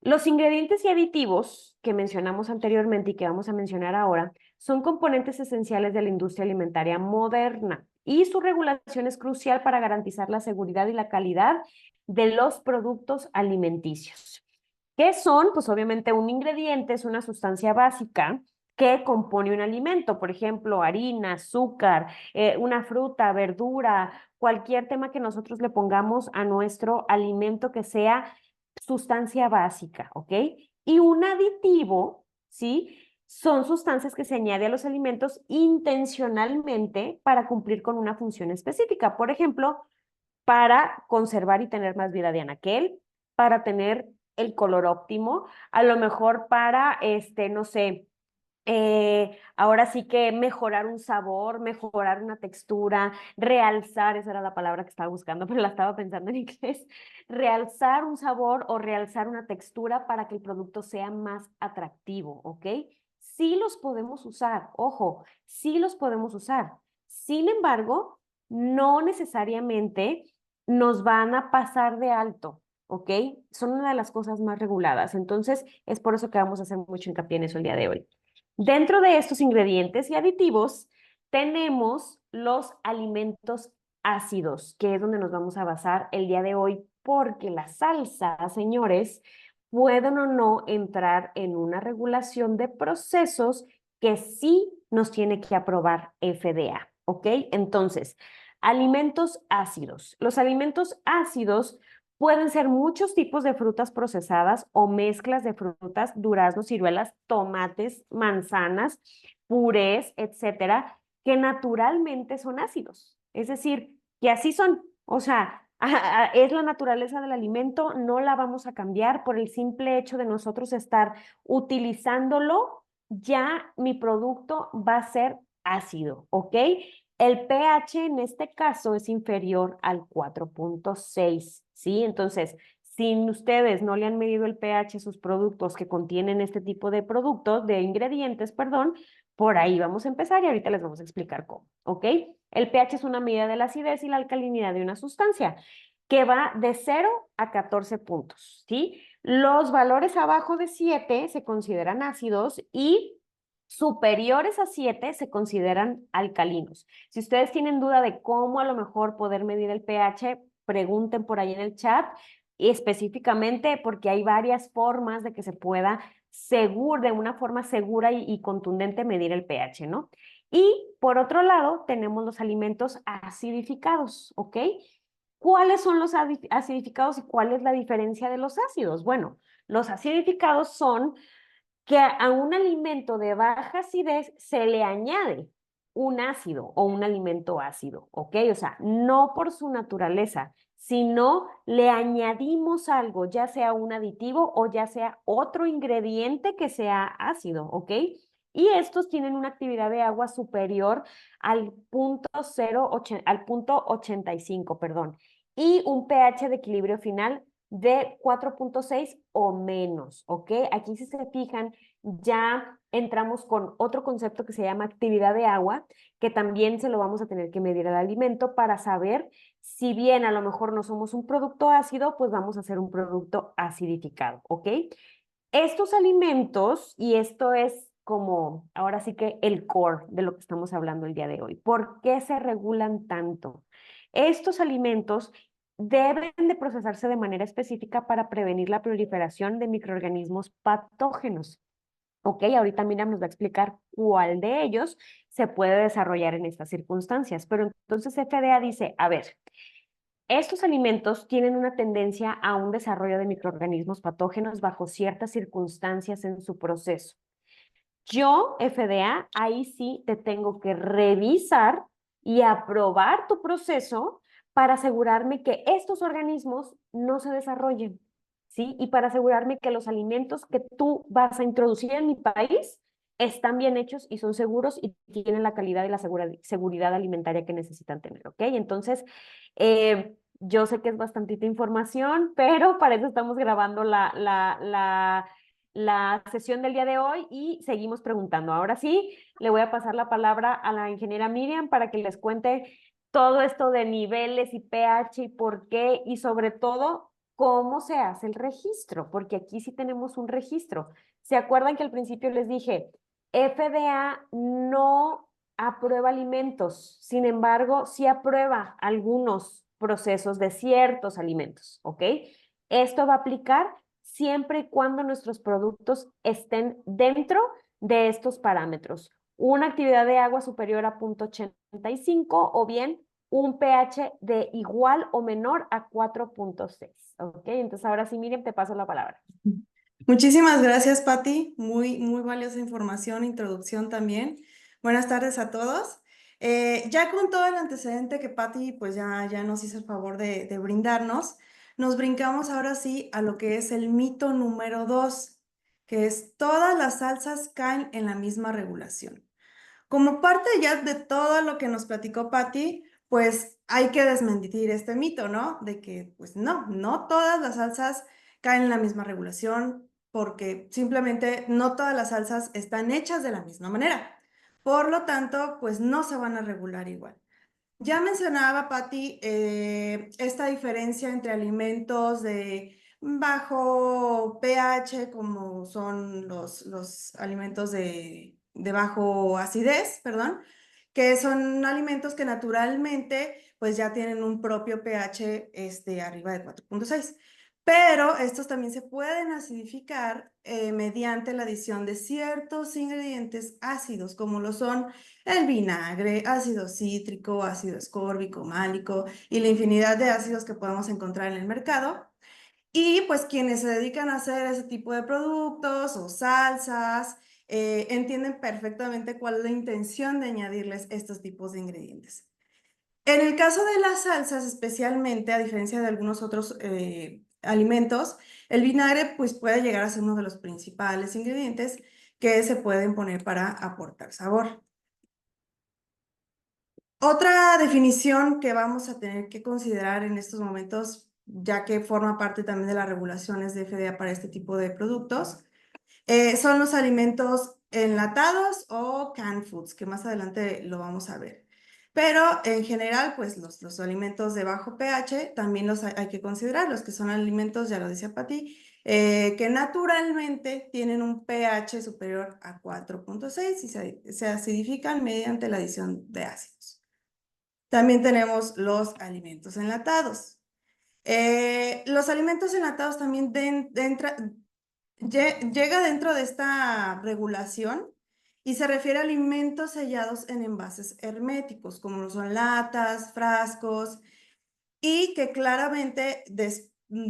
Los ingredientes y aditivos que mencionamos anteriormente y que vamos a mencionar ahora son componentes esenciales de la industria alimentaria moderna y su regulación es crucial para garantizar la seguridad y la calidad de los productos alimenticios. ¿Qué son? Pues obviamente un ingrediente es una sustancia básica que compone un alimento, por ejemplo, harina, azúcar, una fruta, verdura, cualquier tema que nosotros le pongamos a nuestro alimento que sea sustancia básica, ¿ok? Y un aditivo, ¿sí? Son sustancias que se añade a los alimentos intencionalmente para cumplir con una función específica. Por ejemplo, para conservar y tener más vida de anaquel, para tener el color óptimo, a lo mejor para, no sé, ahora sí que mejorar un sabor, mejorar una textura, realzar, esa era la palabra que estaba buscando, pero la estaba pensando en inglés, realzar un sabor o realzar una textura para que el producto sea más atractivo, ¿ok? Sí los podemos usar, ojo, sí los podemos usar. Sin embargo, no necesariamente nos van a pasar de alto, ¿ok? Son una de las cosas más reguladas. Entonces, es por eso que vamos a hacer mucho hincapié en eso el día de hoy. Dentro de estos ingredientes y aditivos tenemos los alimentos ácidos, que es donde nos vamos a basar el día de hoy, porque las salsas, señores, pueden o no entrar en una regulación de procesos que sí nos tiene que aprobar FDA, ¿ok? Entonces, alimentos ácidos. Los alimentos ácidos pueden ser muchos tipos de frutas procesadas o mezclas de frutas, duraznos, ciruelas, tomates, manzanas, purés, etcétera, que naturalmente son ácidos. Es decir, que así son. O sea, es la naturaleza del alimento, no la vamos a cambiar por el simple hecho de nosotros estar utilizándolo, ya mi producto va a ser ácido, ¿ok? El pH en este caso es inferior al 4.6, ¿sí? Entonces, si ustedes no le han medido el pH a sus productos que contienen este tipo de productos, de ingredientes, perdón, por ahí vamos a empezar y ahorita les vamos a explicar cómo, ¿ok? El pH es una medida de la acidez y la alcalinidad de una sustancia que va de 0 a 14 puntos, ¿sí? Los valores abajo de 7 se consideran ácidos y superiores a 7 se consideran alcalinos. Si ustedes tienen duda de cómo a lo mejor poder medir el pH, pregunten por ahí en el chat y específicamente porque hay varias formas de que se pueda de una forma segura y contundente medir el pH, ¿no? Y por otro lado, tenemos los alimentos acidificados, ¿ok? ¿Cuáles son los acidificados y cuál es la diferencia de los ácidos? Bueno, los acidificados son que a un alimento de baja acidez se le añade un ácido o un alimento ácido, ¿ok? O sea, no por su naturaleza, sino le añadimos algo, ya sea un aditivo o ya sea otro ingrediente que sea ácido, ¿ok? Y estos tienen una actividad de agua superior al punto 85, perdón, y un pH de equilibrio final de 4.6 o menos, ¿ok? Aquí si se fijan, ya entramos con otro concepto que se llama actividad de agua, que también se lo vamos a tener que medir al alimento para saber si bien a lo mejor no somos un producto ácido, pues vamos a ser un producto acidificado, ¿ok? Estos alimentos, y esto es como ahora sí que el core de lo que estamos hablando el día de hoy, ¿por qué se regulan tanto? Estos alimentos deben de procesarse de manera específica para prevenir la proliferación de microorganismos patógenos. Ok, ahorita Miriam nos va a explicar cuál de ellos se puede desarrollar en estas circunstancias. Pero entonces FDA dice, a ver, estos alimentos tienen una tendencia a un desarrollo de microorganismos patógenos bajo ciertas circunstancias en su proceso. Yo, FDA, ahí sí te tengo que revisar y aprobar tu proceso para asegurarme que estos organismos no se desarrollen, ¿sí? Y para asegurarme que los alimentos que tú vas a introducir en mi país están bien hechos y son seguros y tienen la calidad y la seguridad alimentaria que necesitan tener, ¿ok? Entonces, yo sé que es bastantita información, pero para eso estamos grabando la sesión del día de hoy y seguimos preguntando. Ahora sí, le voy a pasar la palabra a la ingeniera Miriam para que les cuente todo esto de niveles y pH y por qué y sobre todo cómo se hace el registro, porque aquí sí tenemos un registro. ¿Se acuerdan que al principio les dije, FDA no aprueba alimentos, sin embargo, sí aprueba algunos procesos de ciertos alimentos, ¿ok? Esto va a aplicar siempre y cuando nuestros productos estén dentro de estos parámetros. Una actividad de agua superior a 0.85 o bien un pH de igual o menor a 4.6. ¿Ok? Entonces ahora sí, Miriam, te paso la palabra. Muchísimas gracias, Patti. Muy valiosa información, introducción también. Buenas tardes a todos. Ya con todo el antecedente que Patti pues ya nos hizo el favor de brindarnos, nos brincamos ahora sí a lo que es el mito número 2, que es todas las salsas caen en la misma regulación. Como parte ya de todo lo que nos platicó Patti, pues hay que desmentir este mito, ¿no? De que, pues no todas las salsas caen en la misma regulación, porque simplemente no todas las salsas están hechas de la misma manera. Por lo tanto, pues no se van a regular igual. Ya mencionaba Patti esta diferencia entre alimentos de bajo pH, como son los alimentos de bajo acidez, perdón, que son alimentos que naturalmente pues ya tienen un propio pH arriba de 4.6. Pero estos también se pueden acidificar mediante la adición de ciertos ingredientes ácidos, como lo son el vinagre, ácido cítrico, ácido ascórbico, málico y la infinidad de ácidos que podemos encontrar en el mercado. Y pues quienes se dedican a hacer ese tipo de productos o salsas entienden perfectamente cuál es la intención de añadirles estos tipos de ingredientes. En el caso de las salsas, especialmente, a diferencia de algunos otros alimentos, el vinagre pues puede llegar a ser uno de los principales ingredientes que se pueden poner para aportar sabor. Otra definición que vamos a tener que considerar en estos momentos, ya que forma parte también de las regulaciones de FDA para este tipo de productos, son los alimentos enlatados o canned foods, que más adelante lo vamos a ver. Pero en general, pues los alimentos de bajo pH también los hay que considerar, los que son alimentos, ya lo decía Pati, que naturalmente tienen un pH superior a 4.6 y se acidifican mediante la adición de ácidos. También tenemos los alimentos enlatados. Los alimentos enlatados también llega dentro de esta regulación y se refiere a alimentos sellados en envases herméticos, como lo son latas, frascos, y que claramente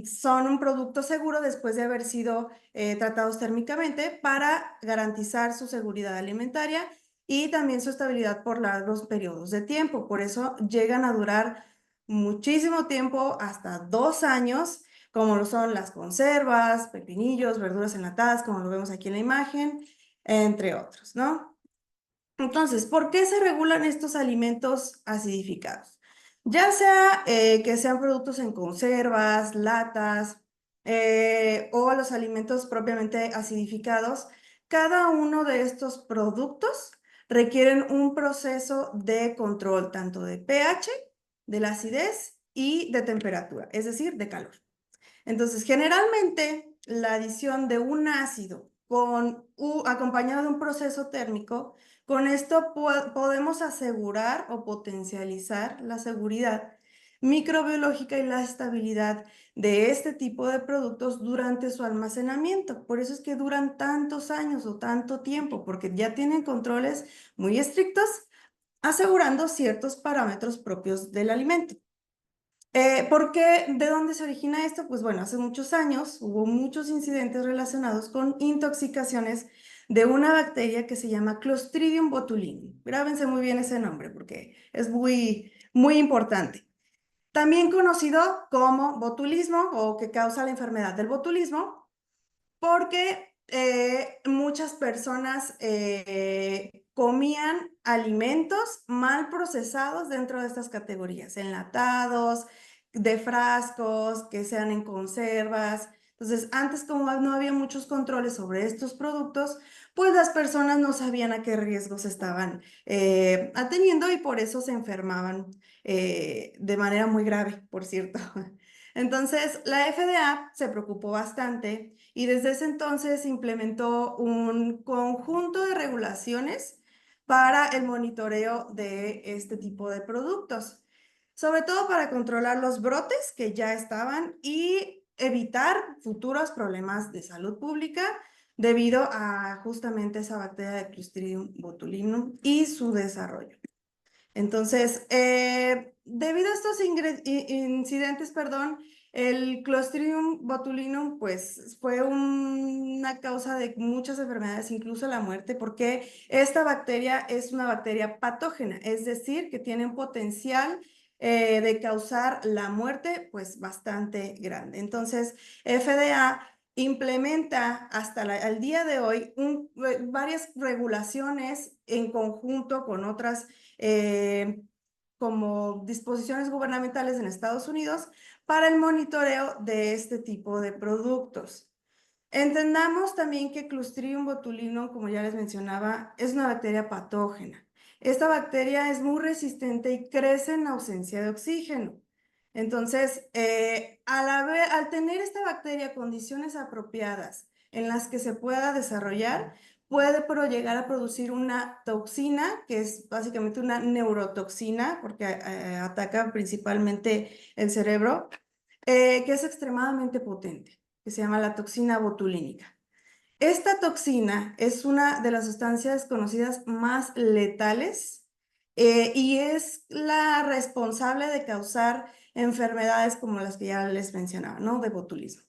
son un producto seguro después de haber sido tratados térmicamente para garantizar su seguridad alimentaria y también su estabilidad por largos periodos de tiempo. Por eso llegan a durar muchísimo tiempo, hasta 2 años, como lo son las conservas, pepinillos, verduras enlatadas, como lo vemos aquí en la imagen, entre otros, ¿no? Entonces, ¿por qué se regulan estos alimentos acidificados? Ya sea que sean productos en conservas, latas o los alimentos propiamente acidificados, cada uno de estos productos requieren un proceso de control tanto de pH, de la acidez y de temperatura, es decir, de calor. Entonces, generalmente la adición de un ácido acompañado de un proceso térmico, con esto podemos asegurar o potencializar la seguridad microbiológica y la estabilidad de este tipo de productos durante su almacenamiento. Por eso es que duran tantos años o tanto tiempo, porque ya tienen controles muy estrictos, asegurando ciertos parámetros propios del alimento. ¿Por qué? ¿De dónde se origina esto? Pues bueno, hace muchos años hubo muchos incidentes relacionados con intoxicaciones de una bacteria que se llama Clostridium botulinum. Grábense muy bien ese nombre porque es muy, muy importante. También conocido como botulismo o que causa la enfermedad del botulismo, porque muchas personas comían alimentos mal procesados dentro de estas categorías, enlatados, de frascos, que sean en conservas. Entonces, antes como no había muchos controles sobre estos productos, pues las personas no sabían a qué riesgos estaban atendiendo y por eso se enfermaban de manera muy grave, por cierto. Entonces, la FDA se preocupó bastante y desde ese entonces implementó un conjunto de regulaciones para el monitoreo de este tipo de productos, sobre todo para controlar los brotes que ya estaban y evitar futuros problemas de salud pública debido a justamente esa bacteria de Clostridium botulinum y su desarrollo. Entonces, debido a estos incidentes, perdón, el Clostridium botulinum, pues, fue una causa de muchas enfermedades, incluso la muerte, porque esta bacteria es una bacteria patógena, es decir, que tiene un potencial de causar la muerte, pues, bastante grande. Entonces, FDA implementa hasta el día de hoy varias regulaciones en conjunto con otras como disposiciones gubernamentales en Estados Unidos para el monitoreo de este tipo de productos. Entendamos también que Clostridium botulinum, como ya les mencionaba, es una bacteria patógena. Esta bacteria es muy resistente y crece en ausencia de oxígeno. Entonces, al tener esta bacteria condiciones apropiadas en las que se pueda desarrollar, puede llegar a producir una toxina, que es básicamente una neurotoxina, porque ataca principalmente el cerebro, que es extremadamente potente, que se llama la toxina botulínica. Esta toxina es una de las sustancias conocidas más letales y es la responsable de causar enfermedades como las que ya les mencionaba, ¿no? De botulismo.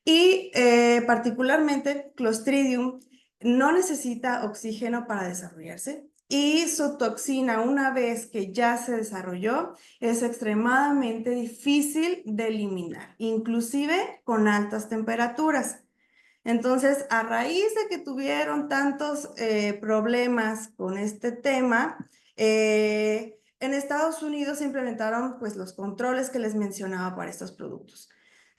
Y particularmente Clostridium no necesita oxígeno para desarrollarse y su toxina, una vez que ya se desarrolló, es extremadamente difícil de eliminar, inclusive con altas temperaturas. Entonces, a raíz de que tuvieron tantos problemas con este tema, en Estados Unidos se implementaron pues los controles que les mencionaba para estos productos.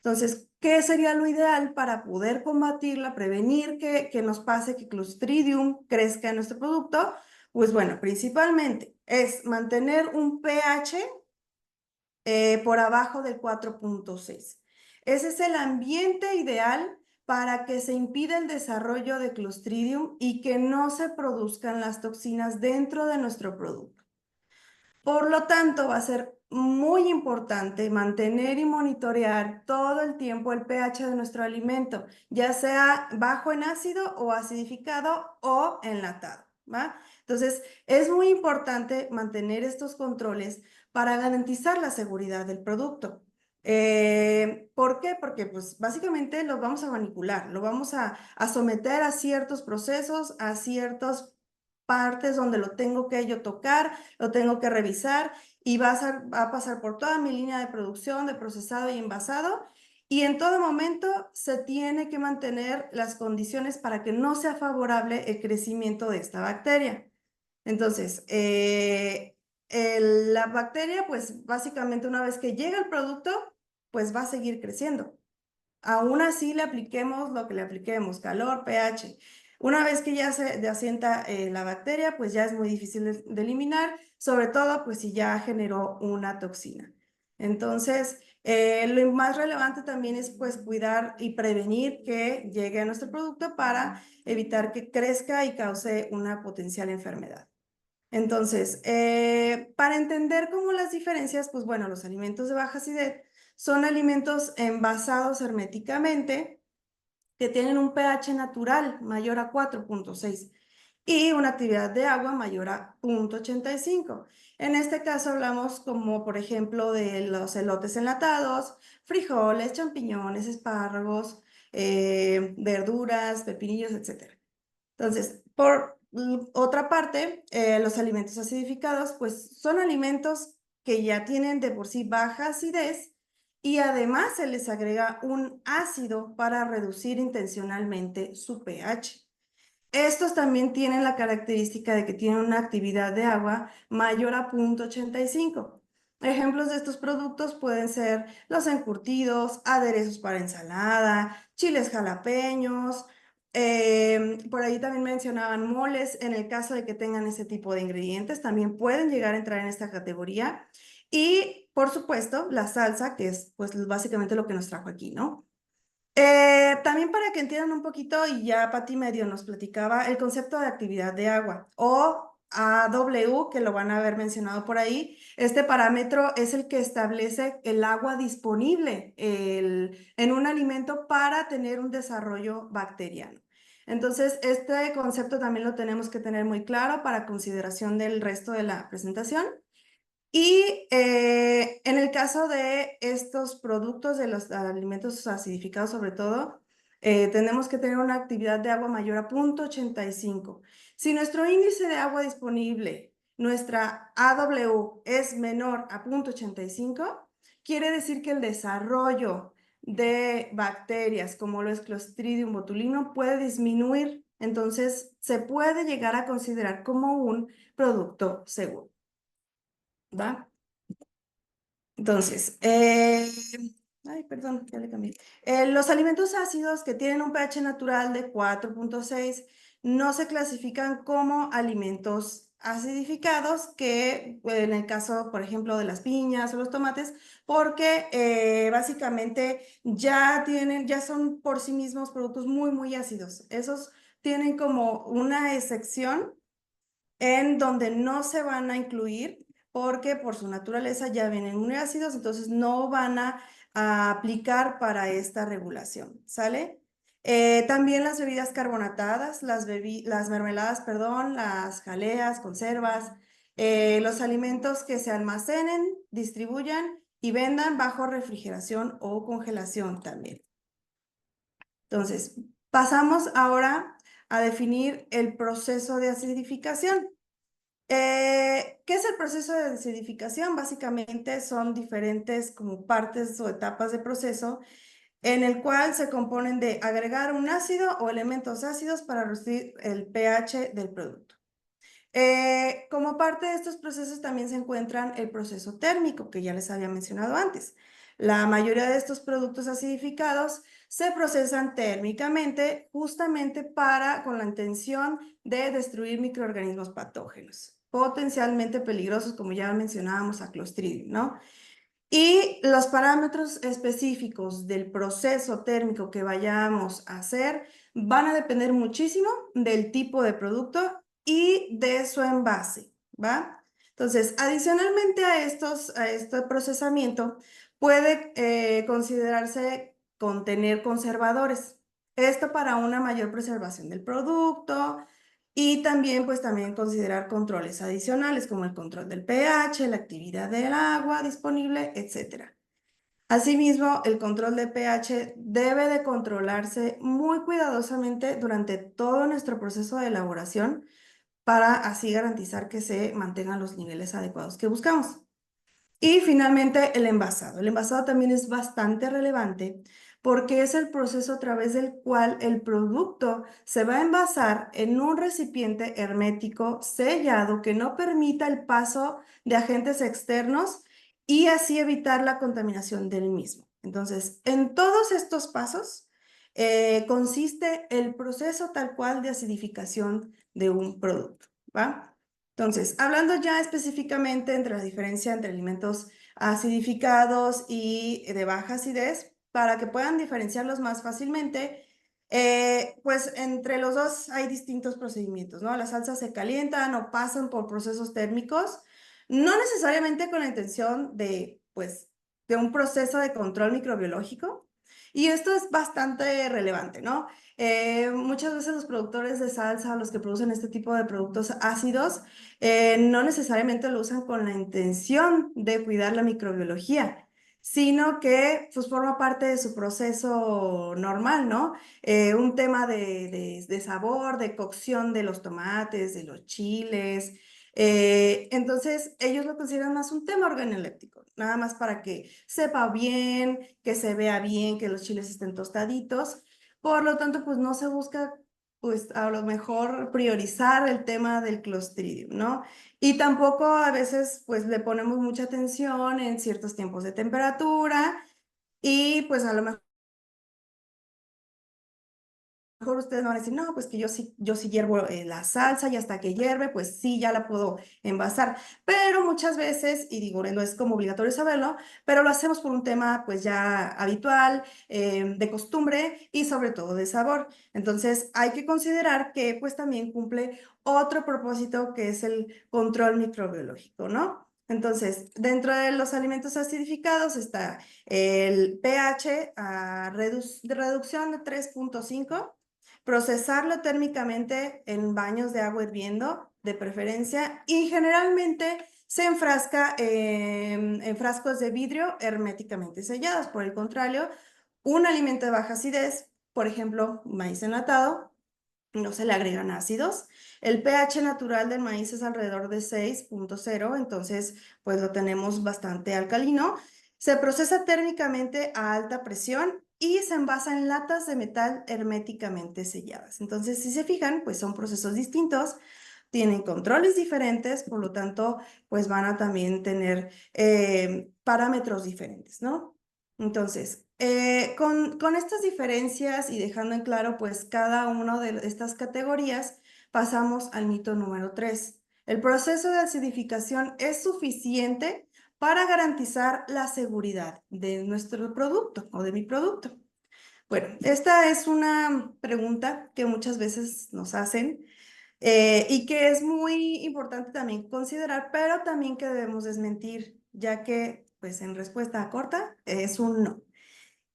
Entonces, ¿qué sería lo ideal para poder combatirla, prevenir que nos pase que Clostridium crezca en nuestro producto? Pues bueno, principalmente es mantener un pH por abajo del 4.6. Ese es el ambiente ideal para que se impida el desarrollo de Clostridium y que no se produzcan las toxinas dentro de nuestro producto. Por lo tanto, va a ser muy importante mantener y monitorear todo el tiempo el pH de nuestro alimento, ya sea bajo en ácido o acidificado o enlatado, ¿va? Entonces, es muy importante mantener estos controles para garantizar la seguridad del producto. ¿Por qué? Porque pues básicamente lo vamos a manipular, lo vamos a someter a ciertos procesos, a ciertas partes donde lo tengo que yo tocar, lo tengo que revisar y va a pasar por toda mi línea de producción, de procesado y envasado. Y en todo momento se tiene que mantener las condiciones para que no sea favorable el crecimiento de esta bacteria. Entonces, la bacteria, pues básicamente una vez que llega el producto, pues va a seguir creciendo. Aún así le apliquemos lo que le apliquemos, calor, pH. Una vez que ya se asienta la bacteria, pues ya es muy difícil de eliminar, sobre todo pues si ya generó una toxina. Entonces, lo más relevante también es pues cuidar y prevenir que llegue a nuestro producto para evitar que crezca y cause una potencial enfermedad. Entonces, para entender cómo las diferencias, pues bueno, los alimentos de baja acidez son alimentos envasados herméticamente que tienen un pH natural mayor a 4.6 y una actividad de agua mayor a 0.85. En este caso hablamos como por ejemplo de los elotes enlatados, frijoles, champiñones, espárragos, verduras, pepinillos, etc. Entonces, por otra parte, los alimentos acidificados, pues son alimentos que ya tienen de por sí baja acidez y además se les agrega un ácido para reducir intencionalmente su pH. Estos también tienen la característica de que tienen una actividad de agua mayor a 0.85. Ejemplos de estos productos pueden ser los encurtidos, aderezos para ensalada, chiles jalapeños, por ahí también mencionaban moles, en el caso de que tengan ese tipo de ingredientes, también pueden llegar a entrar en esta categoría. Y, por supuesto, la salsa, que es pues básicamente lo que nos trajo aquí, ¿no? También para que entiendan un poquito, y ya Pati medio nos platicaba, el concepto de actividad de agua o AW, que lo van a haber mencionado por ahí. Este parámetro es el que establece el agua disponible en un alimento para tener un desarrollo bacteriano. Entonces, este concepto también lo tenemos que tener muy claro para consideración del resto de la presentación. Y en el caso de estos productos, de los alimentos acidificados sobre todo, tenemos que tener una actividad de agua mayor a 0.85. Si nuestro índice de agua disponible, nuestra AW, es menor a 0.85, quiere decir que el desarrollo de bacterias como lo es Clostridium botulinum puede disminuir. Entonces, se puede llegar a considerar como un producto seguro. ¿Va? Entonces, ay, perdón, ya le cambié. Los alimentos ácidos que tienen un pH natural de 4.6 no se clasifican como alimentos acidificados, que en el caso, por ejemplo, de las piñas o los tomates, porque básicamente ya son por sí mismos productos muy, muy ácidos. Esos tienen como una excepción en donde no se van a incluir porque por su naturaleza ya vienen muy ácidos, entonces no van a aplicar para esta regulación, ¿sale? También las bebidas carbonatadas, las mermeladas, perdón, las jaleas, conservas, los alimentos que se almacenen, distribuyan y vendan bajo refrigeración o congelación también. Entonces, pasamos ahora a definir el proceso de acidificación. ¿Qué es el proceso de acidificación? Básicamente son diferentes como partes o etapas de proceso en el cual se componen de agregar un ácido o elementos ácidos para reducir el pH del producto. Como parte de estos procesos también se encuentran el proceso térmico, que ya les había mencionado antes. La mayoría de estos productos acidificados se procesan térmicamente justamente con la intención de destruir microorganismos patógenos, potencialmente peligrosos, como ya mencionábamos a Clostridium, ¿no? Y los parámetros específicos del proceso térmico que vayamos a hacer van a depender muchísimo del tipo de producto y de su envase, ¿va? Entonces, adicionalmente a este procesamiento, puede considerarse contener conservadores. Esto para una mayor preservación del producto y también, pues también considerar controles adicionales como el control del pH, la actividad del agua disponible, etc. Asimismo, el control de pH debe de controlarse muy cuidadosamente durante todo nuestro proceso de elaboración para así garantizar que se mantengan los niveles adecuados que buscamos. Y finalmente, el envasado. El envasado también es bastante relevante porque es el proceso a través del cual el producto se va a envasar en un recipiente hermético sellado que no permita el paso de agentes externos y así evitar la contaminación del mismo. Entonces, en todos estos pasos consiste el proceso tal cual de acidificación de un producto, ¿va? Entonces, hablando ya específicamente entre la diferencia entre alimentos acidificados y de baja acidez, para que puedan diferenciarlos más fácilmente, Pues entre los dos hay distintos procedimientos, ¿no? Las salsas se calientan o pasan por procesos térmicos, no necesariamente con la intención de, pues, de un proceso de control microbiológico. Y esto es bastante relevante, ¿no? Muchas veces los productores de salsa, los que producen este tipo de productos ácidos, no necesariamente lo usan con la intención de cuidar la microbiología, sino que pues forma parte de su proceso normal, ¿no? Un tema de sabor, de cocción de los tomates, de los chiles. Entonces, ellos lo consideran más un tema organoléptico, nada más para que sepa bien, que se vea bien, que los chiles estén tostaditos. Por lo tanto, pues no se busca, pues a lo mejor priorizar el tema del Clostridium, ¿no? Y tampoco a veces, pues le ponemos mucha atención en ciertos tiempos de temperatura y pues a lo mejor ustedes van a decir, no, pues que yo sí hiervo la salsa y hasta que hierve, pues sí, ya la puedo envasar. Pero muchas veces, y digo, no es como obligatorio saberlo, pero lo hacemos por un tema pues ya habitual, de costumbre y sobre todo de sabor. Entonces hay que considerar que pues también cumple otro propósito que es el control microbiológico, ¿no? Entonces, dentro de los alimentos acidificados está el pH de reducción de 3.5, procesarlo térmicamente en baños de agua hirviendo, de preferencia, y generalmente se enfrasca en frascos de vidrio herméticamente sellados. Por el contrario, un alimento de baja acidez, por ejemplo, maíz enlatado, no se le agregan ácidos. El pH natural del maíz es alrededor de 6.0, entonces pues lo tenemos bastante alcalino. Se procesa térmicamente a alta presión y se envasa en latas de metal herméticamente selladas. Entonces, si se fijan, pues son procesos distintos, tienen controles diferentes, por lo tanto, pues van a también tener parámetros diferentes, ¿no? Entonces, con estas diferencias y dejando en claro pues cada una de estas categorías, pasamos al mito número 3. El proceso de acidificación es suficiente para garantizar la seguridad de nuestro producto o de mi producto. Bueno, esta es una pregunta que muchas veces nos hacen y que es muy importante también considerar, pero también que debemos desmentir, ya que pues en respuesta corta es un no.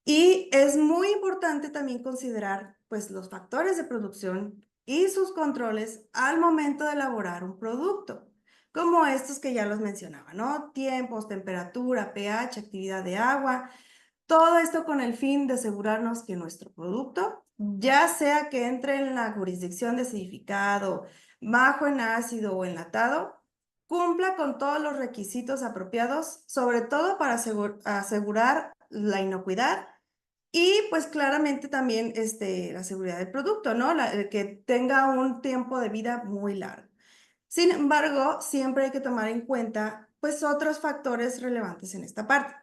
Y es muy importante también considerar pues los factores de producción y sus controles al momento de elaborar un producto, como estos que ya los mencionaba, ¿no? Tiempos, temperatura, pH, actividad de agua, todo esto con el fin de asegurarnos que nuestro producto, ya sea que entre en la jurisdicción de acidificado, bajo en ácido o enlatado, cumpla con todos los requisitos apropiados, sobre todo para asegurar la inocuidad y pues claramente también la seguridad del producto, ¿no? Que tenga un tiempo de vida muy largo. Sin embargo, siempre hay que tomar en cuenta pues otros factores relevantes en esta parte.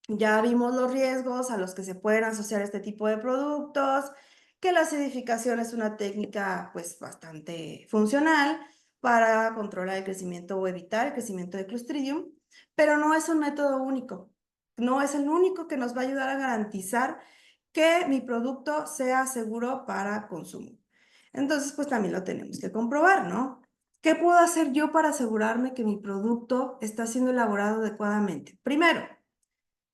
Ya vimos los riesgos a los que se pueden asociar este tipo de productos, que la acidificación es una técnica pues bastante funcional para controlar el crecimiento o evitar el crecimiento de Clostridium, pero no es un método único. No es el único que nos va a ayudar a garantizar que mi producto sea seguro para consumo. Entonces, pues también lo tenemos que comprobar, ¿no? ¿Qué puedo hacer yo para asegurarme que mi producto está siendo elaborado adecuadamente? Primero,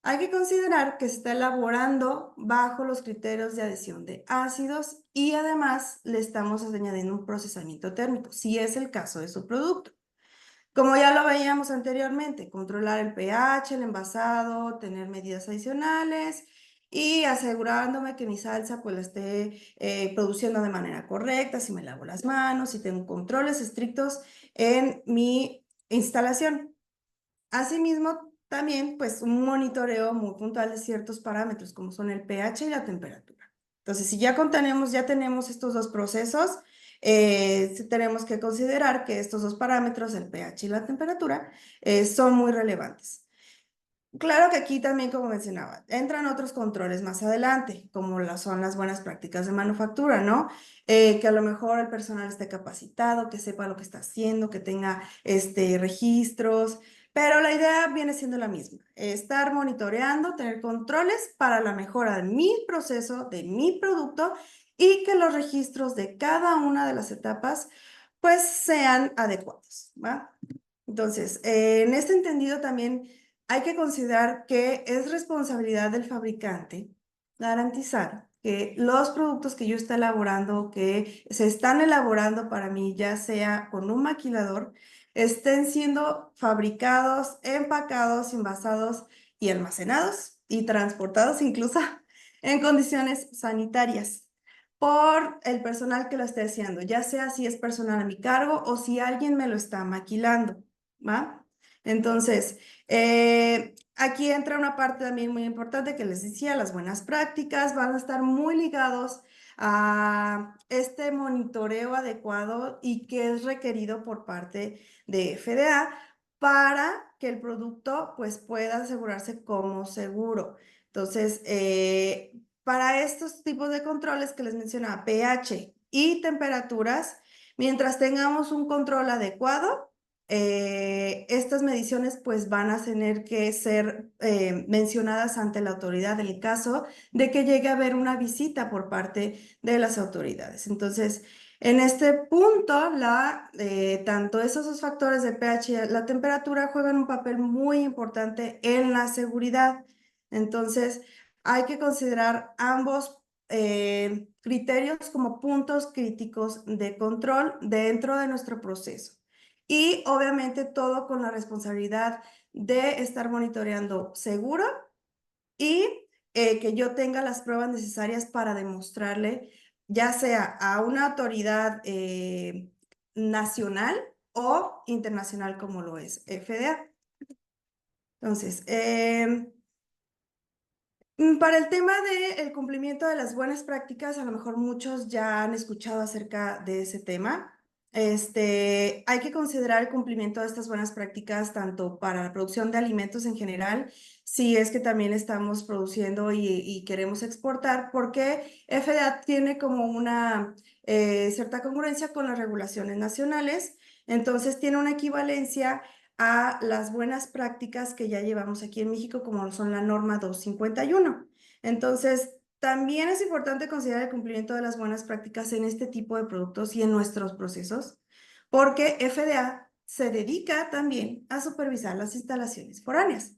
hay que considerar que se está elaborando bajo los criterios de adhesión de ácidos y además le estamos añadiendo un procesamiento térmico, si es el caso de su producto. Como ya lo veíamos anteriormente, controlar el pH, el envasado, tener medidas adicionales y asegurándome que mi salsa pues la esté produciendo de manera correcta, si me lavo las manos, si tengo controles estrictos en mi instalación. Asimismo, también pues un monitoreo muy puntual de ciertos parámetros como son el pH y la temperatura. Entonces, si ya tenemos estos dos procesos, tenemos que considerar que estos dos parámetros, el pH y la temperatura, son muy relevantes. Claro que aquí también, como mencionaba, entran otros controles más adelante, como son las buenas prácticas de manufactura, ¿no? Que a lo mejor el personal esté capacitado, que sepa lo que está haciendo, que tenga registros, Pero la idea viene siendo la misma, estar monitoreando, tener controles para la mejora de mi proceso, de mi producto y que los registros de cada una de las etapas pues sean adecuados, ¿va? Entonces, en este entendido también hay que considerar que es responsabilidad del fabricante garantizar que los productos que yo esté elaborando, que se están elaborando para mí, ya sea con un maquilador, estén siendo fabricados, empacados, envasados y almacenados y transportados incluso en condiciones sanitarias por el personal que lo esté haciendo, ya sea si es personal a mi cargo o si alguien me lo está maquilando, ¿va? Entonces, aquí entra una parte también muy importante que les decía, las buenas prácticas van a estar muy ligados a este monitoreo adecuado y que es requerido por parte de FDA para que el producto pues pueda asegurarse como seguro. Entonces, para estos tipos de controles que les mencionaba, pH y temperaturas, mientras tengamos un control adecuado, estas mediciones pues van a tener que ser mencionadas ante la autoridad en el caso de que llegue a haber una visita por parte de las autoridades. Entonces, en este punto, tanto esos dos factores de pH y la temperatura juegan un papel muy importante en la seguridad. Entonces, hay que considerar ambos criterios como puntos críticos de control dentro de nuestro proceso. Y obviamente todo con la responsabilidad de estar monitoreando seguro y que yo tenga las pruebas necesarias para demostrarle, ya sea a una autoridad nacional o internacional como lo es FDA. Entonces, para el tema del cumplimiento de las buenas prácticas, a lo mejor muchos ya han escuchado acerca de ese tema. Hay que considerar el cumplimiento de estas buenas prácticas tanto para la producción de alimentos en general, si es que también estamos produciendo y queremos exportar, porque FDA tiene como una cierta congruencia con las regulaciones nacionales, entonces tiene una equivalencia a las buenas prácticas que ya llevamos aquí en México, como son la norma 251. Entonces, también es importante considerar el cumplimiento de las buenas prácticas en este tipo de productos y en nuestros procesos, porque FDA se dedica también a supervisar las instalaciones foráneas.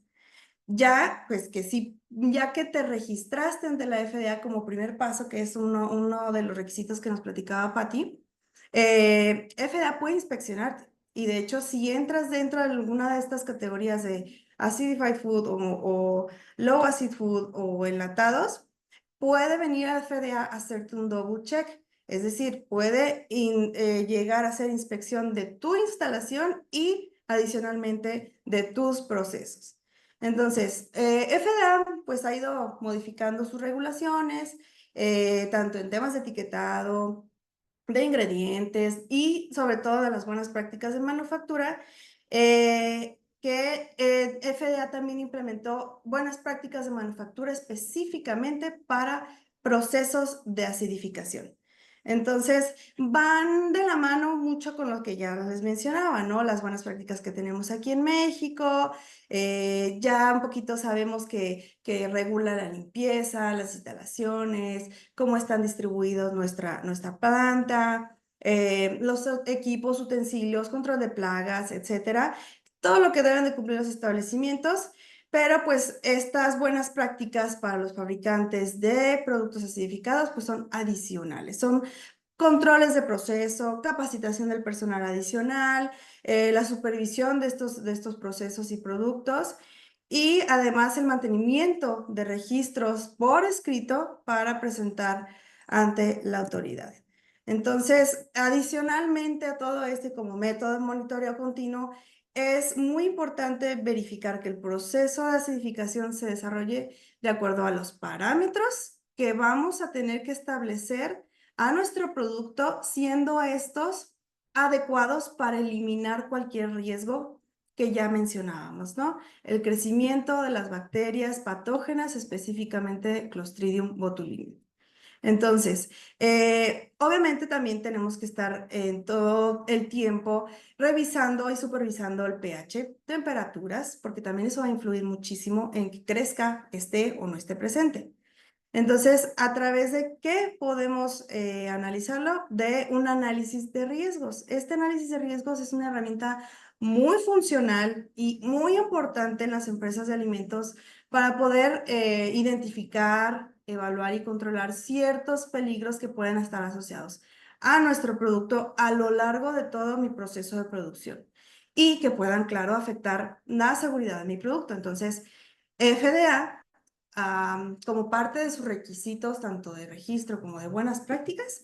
Ya, pues que sí, ya que te registraste ante la FDA como primer paso, que es uno de los requisitos que nos platicaba Patti, FDA puede inspeccionarte. Y de hecho, si entras dentro de alguna de estas categorías de acidified food o low acid food o enlatados, puede venir a FDA a hacerte un double check. Es decir, puede llegar a hacer inspección de tu instalación y adicionalmente de tus procesos. Entonces, FDA pues ha ido modificando sus regulaciones, tanto en temas de etiquetado, de ingredientes y sobre todo de las buenas prácticas de manufactura, que FDA también implementó buenas prácticas de manufactura específicamente para procesos de acidificación. Entonces, van de la mano mucho con lo que ya les mencionaba, ¿no? Las buenas prácticas que tenemos aquí en México, ya un poquito sabemos que regula la limpieza, las instalaciones, cómo están distribuidos nuestra planta, los equipos, utensilios, control de plagas, etcétera. Todo lo que deben de cumplir los establecimientos, pero pues estas buenas prácticas para los fabricantes de productos acidificados pues son adicionales, son controles de proceso, capacitación del personal adicional, la supervisión de estos procesos y productos y además el mantenimiento de registros por escrito para presentar ante la autoridad. Entonces, adicionalmente a todo este como método de monitoreo continuo, es muy importante verificar que el proceso de acidificación se desarrolle de acuerdo a los parámetros que vamos a tener que establecer a nuestro producto, siendo estos adecuados para eliminar cualquier riesgo que ya mencionábamos, ¿no? El crecimiento de las bacterias patógenas, específicamente Clostridium botulinum. Entonces, obviamente también tenemos que estar en todo el tiempo revisando y supervisando el pH, temperaturas, porque también eso va a influir muchísimo en que crezca, esté o no esté presente. Entonces, ¿a través de qué podemos analizarlo? De un análisis de riesgos. Este análisis de riesgos es una herramienta muy funcional y muy importante en las empresas de alimentos para poder identificar, evaluar y controlar ciertos peligros que pueden estar asociados a nuestro producto a lo largo de todo mi proceso de producción y que puedan, claro, afectar la seguridad de mi producto. Entonces, FDA como parte de sus requisitos, tanto de registro como de buenas prácticas,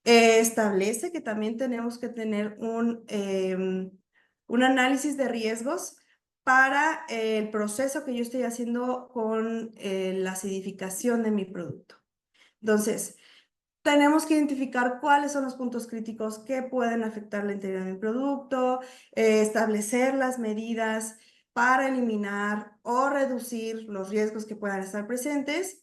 establece que también tenemos que tener un análisis de riesgos para el proceso que yo estoy haciendo con la acidificación de mi producto. Entonces, tenemos que identificar cuáles son los puntos críticos que pueden afectar la integridad de mi producto, establecer las medidas para eliminar o reducir los riesgos que puedan estar presentes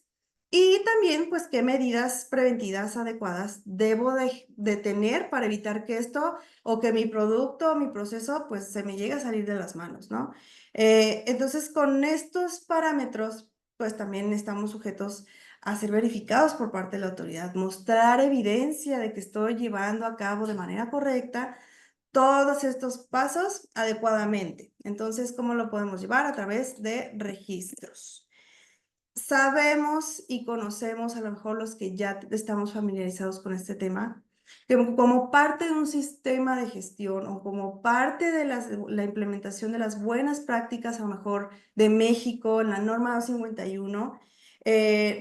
y también, pues, qué medidas preventivas adecuadas debo de tener para evitar que esto o que mi producto o mi proceso, pues, se me llegue a salir de las manos, ¿no? Entonces, con estos parámetros, pues, también estamos sujetos a ser verificados por parte de la autoridad, mostrar evidencia de que estoy llevando a cabo de manera correcta todos estos pasos adecuadamente. Entonces, ¿cómo lo podemos llevar? A través de registros. Sabemos y conocemos, a lo mejor los que ya estamos familiarizados con este tema, que como parte de un sistema de gestión o como parte de la implementación de las buenas prácticas, a lo mejor de México, en la norma 251,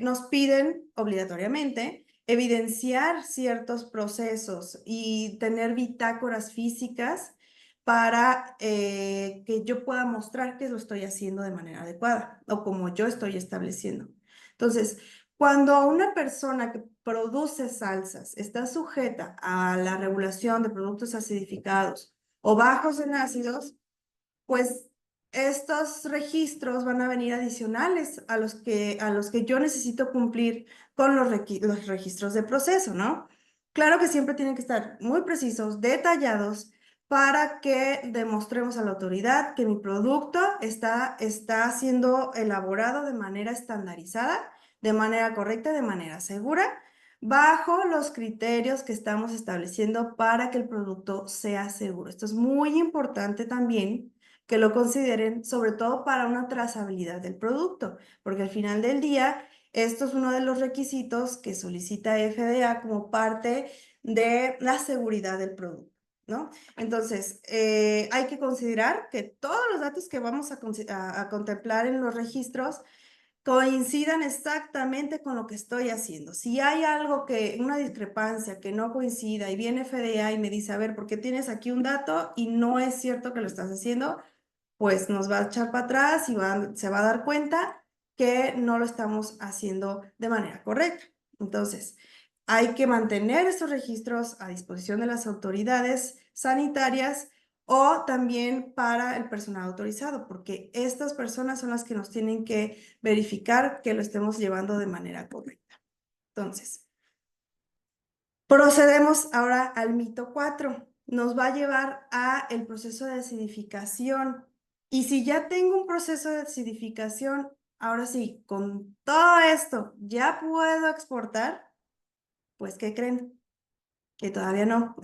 nos piden obligatoriamente evidenciar ciertos procesos y tener bitácoras físicas para que yo pueda mostrar que lo estoy haciendo de manera adecuada o como yo estoy estableciendo. Entonces, cuando una persona que produce salsas está sujeta a la regulación de productos acidificados o bajos en ácidos, pues estos registros van a venir adicionales a los que yo necesito cumplir con los registros de proceso, ¿no? Claro que siempre tienen que estar muy precisos, detallados, para que demostremos a la autoridad que mi producto está siendo elaborado de manera estandarizada, de manera correcta, de manera segura, bajo los criterios que estamos estableciendo para que el producto sea seguro. Esto es muy importante también que lo consideren, sobre todo para una trazabilidad del producto, porque al final del día, esto es uno de los requisitos que solicita FDA como parte de la seguridad del producto, ¿no? Entonces, hay que considerar que todos los datos que vamos a contemplar en los registros coincidan exactamente con lo que estoy haciendo. Si hay algo una discrepancia que no coincida y viene FDA y me dice, a ver, ¿por qué tienes aquí un dato y no es cierto que lo estás haciendo? Pues nos va a echar para atrás y se va a dar cuenta que no lo estamos haciendo de manera correcta. Entonces, hay que mantener estos registros a disposición de las autoridades sanitarias o también para el personal autorizado, porque estas personas son las que nos tienen que verificar que lo estemos llevando de manera correcta. Entonces, procedemos ahora al mito 4. Nos va a llevar a el proceso de acidificación. Y si ya tengo un proceso de acidificación, ahora sí, con todo esto, ¿ya puedo exportar? Pues, ¿qué creen? Que todavía no.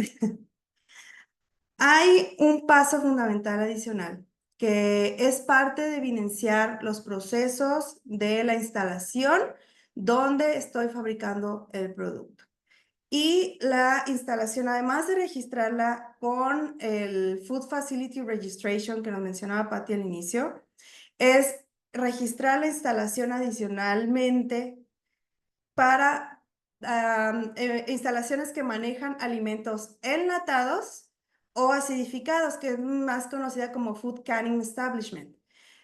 Hay un paso fundamental adicional, que es parte de evidenciar los procesos de la instalación donde estoy fabricando el producto. Y la instalación, además de registrarla con el Food Facility Registration que nos mencionaba Patti al inicio, es registrar la instalación adicionalmente para instalaciones que manejan alimentos enlatados o acidificados, que es más conocida como Food Canning Establishment.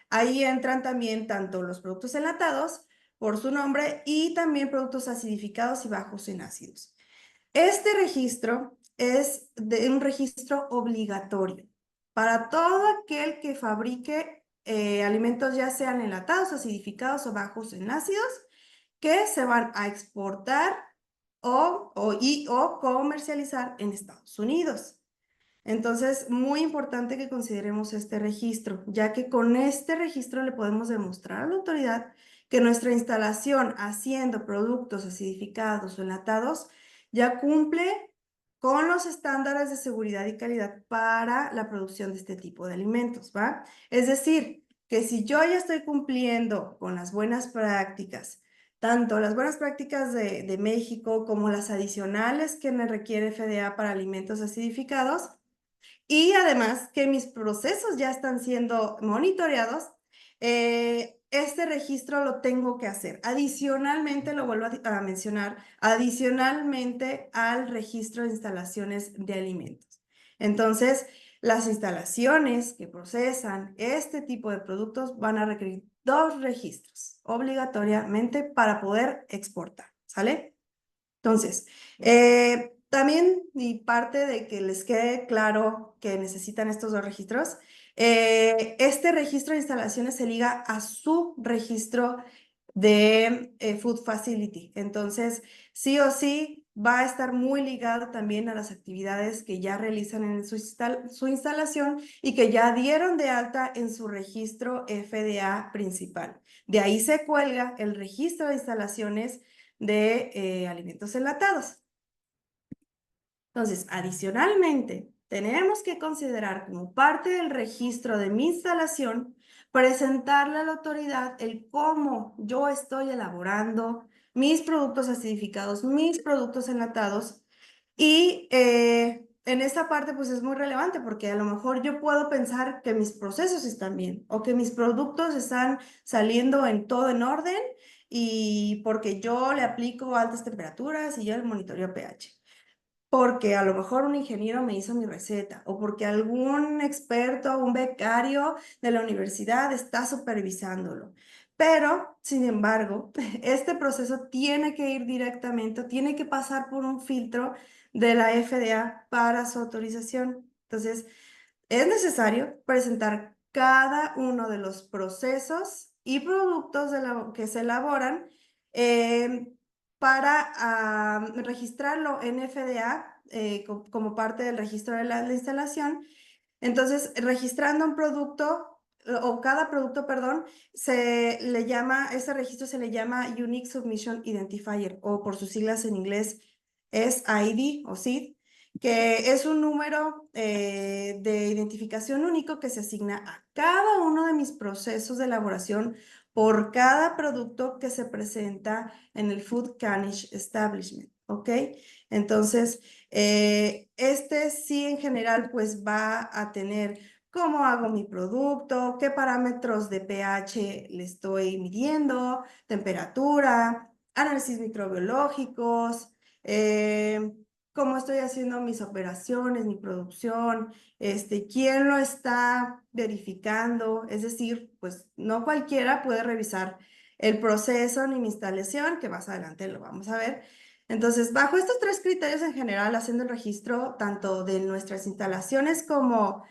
Ahí entran también tanto los productos enlatados, por su nombre, y también productos acidificados y bajos en ácidos. Este registro es un registro obligatorio para todo aquel que fabrique alimentos ya sean enlatados, acidificados o bajos en ácidos que se van a exportar o comercializar en Estados Unidos. Entonces, muy importante que consideremos este registro, ya que con este registro le podemos demostrar a la autoridad que nuestra instalación haciendo productos acidificados o enlatados ya cumple con los estándares de seguridad y calidad para la producción de este tipo de alimentos, ¿va? Es decir, que si yo ya estoy cumpliendo con las buenas prácticas, tanto las buenas prácticas de México como las adicionales que me requiere FDA para alimentos acidificados, y además que mis procesos ya están siendo monitoreados, este registro lo tengo que hacer. Adicionalmente, lo vuelvo a mencionar, adicionalmente al registro de instalaciones de alimentos. Entonces, las instalaciones que procesan este tipo de productos van a requerir 2 registros obligatoriamente para poder exportar, ¿sale? Entonces, también, y parte de que les quede claro que necesitan estos 2 registros, este registro de instalaciones se liga a su registro de Food Facility. Entonces, sí o sí, va a estar muy ligado también a las actividades que ya realizan en su instalación y que ya dieron de alta en su registro FDA principal. De ahí se cuelga el registro de instalaciones de alimentos enlatados. Entonces, adicionalmente, tenemos que considerar como parte del registro de mi instalación, presentarle a la autoridad el cómo yo estoy elaborando mis productos acidificados, mis productos enlatados. Y en esta parte, pues es muy relevante porque a lo mejor yo puedo pensar que mis procesos están bien o que mis productos están saliendo en todo en orden y porque yo le aplico altas temperaturas y yo el monitoreo pH. Porque a lo mejor un ingeniero me hizo mi receta o porque algún experto, un becario de la universidad está supervisándolo. Pero, sin embargo, este proceso tiene que ir directamente, tiene que pasar por un filtro de la FDA para su autorización. Entonces, es necesario presentar cada uno de los procesos y productos que se elaboran eh, para registrarlo en FDA como parte del registro de la instalación. Entonces, registrando un producto o cada producto, perdón, ese registro se le llama Unique Submission Identifier o por sus siglas en inglés es ID o SID, que es un número de identificación único que se asigna a cada uno de mis procesos de elaboración por cada producto que se presenta en el Food Carnage Establishment, ¿ok? Entonces, este sí en general pues va a tener cómo hago mi producto, qué parámetros de pH le estoy midiendo, temperatura, análisis microbiológicos, cómo estoy haciendo mis operaciones, mi producción, quién lo está verificando, es decir, pues no cualquiera puede revisar el proceso ni mi instalación, que más adelante lo vamos a ver. Entonces, bajo estos 3 criterios en general, haciendo el registro tanto de nuestras instalaciones como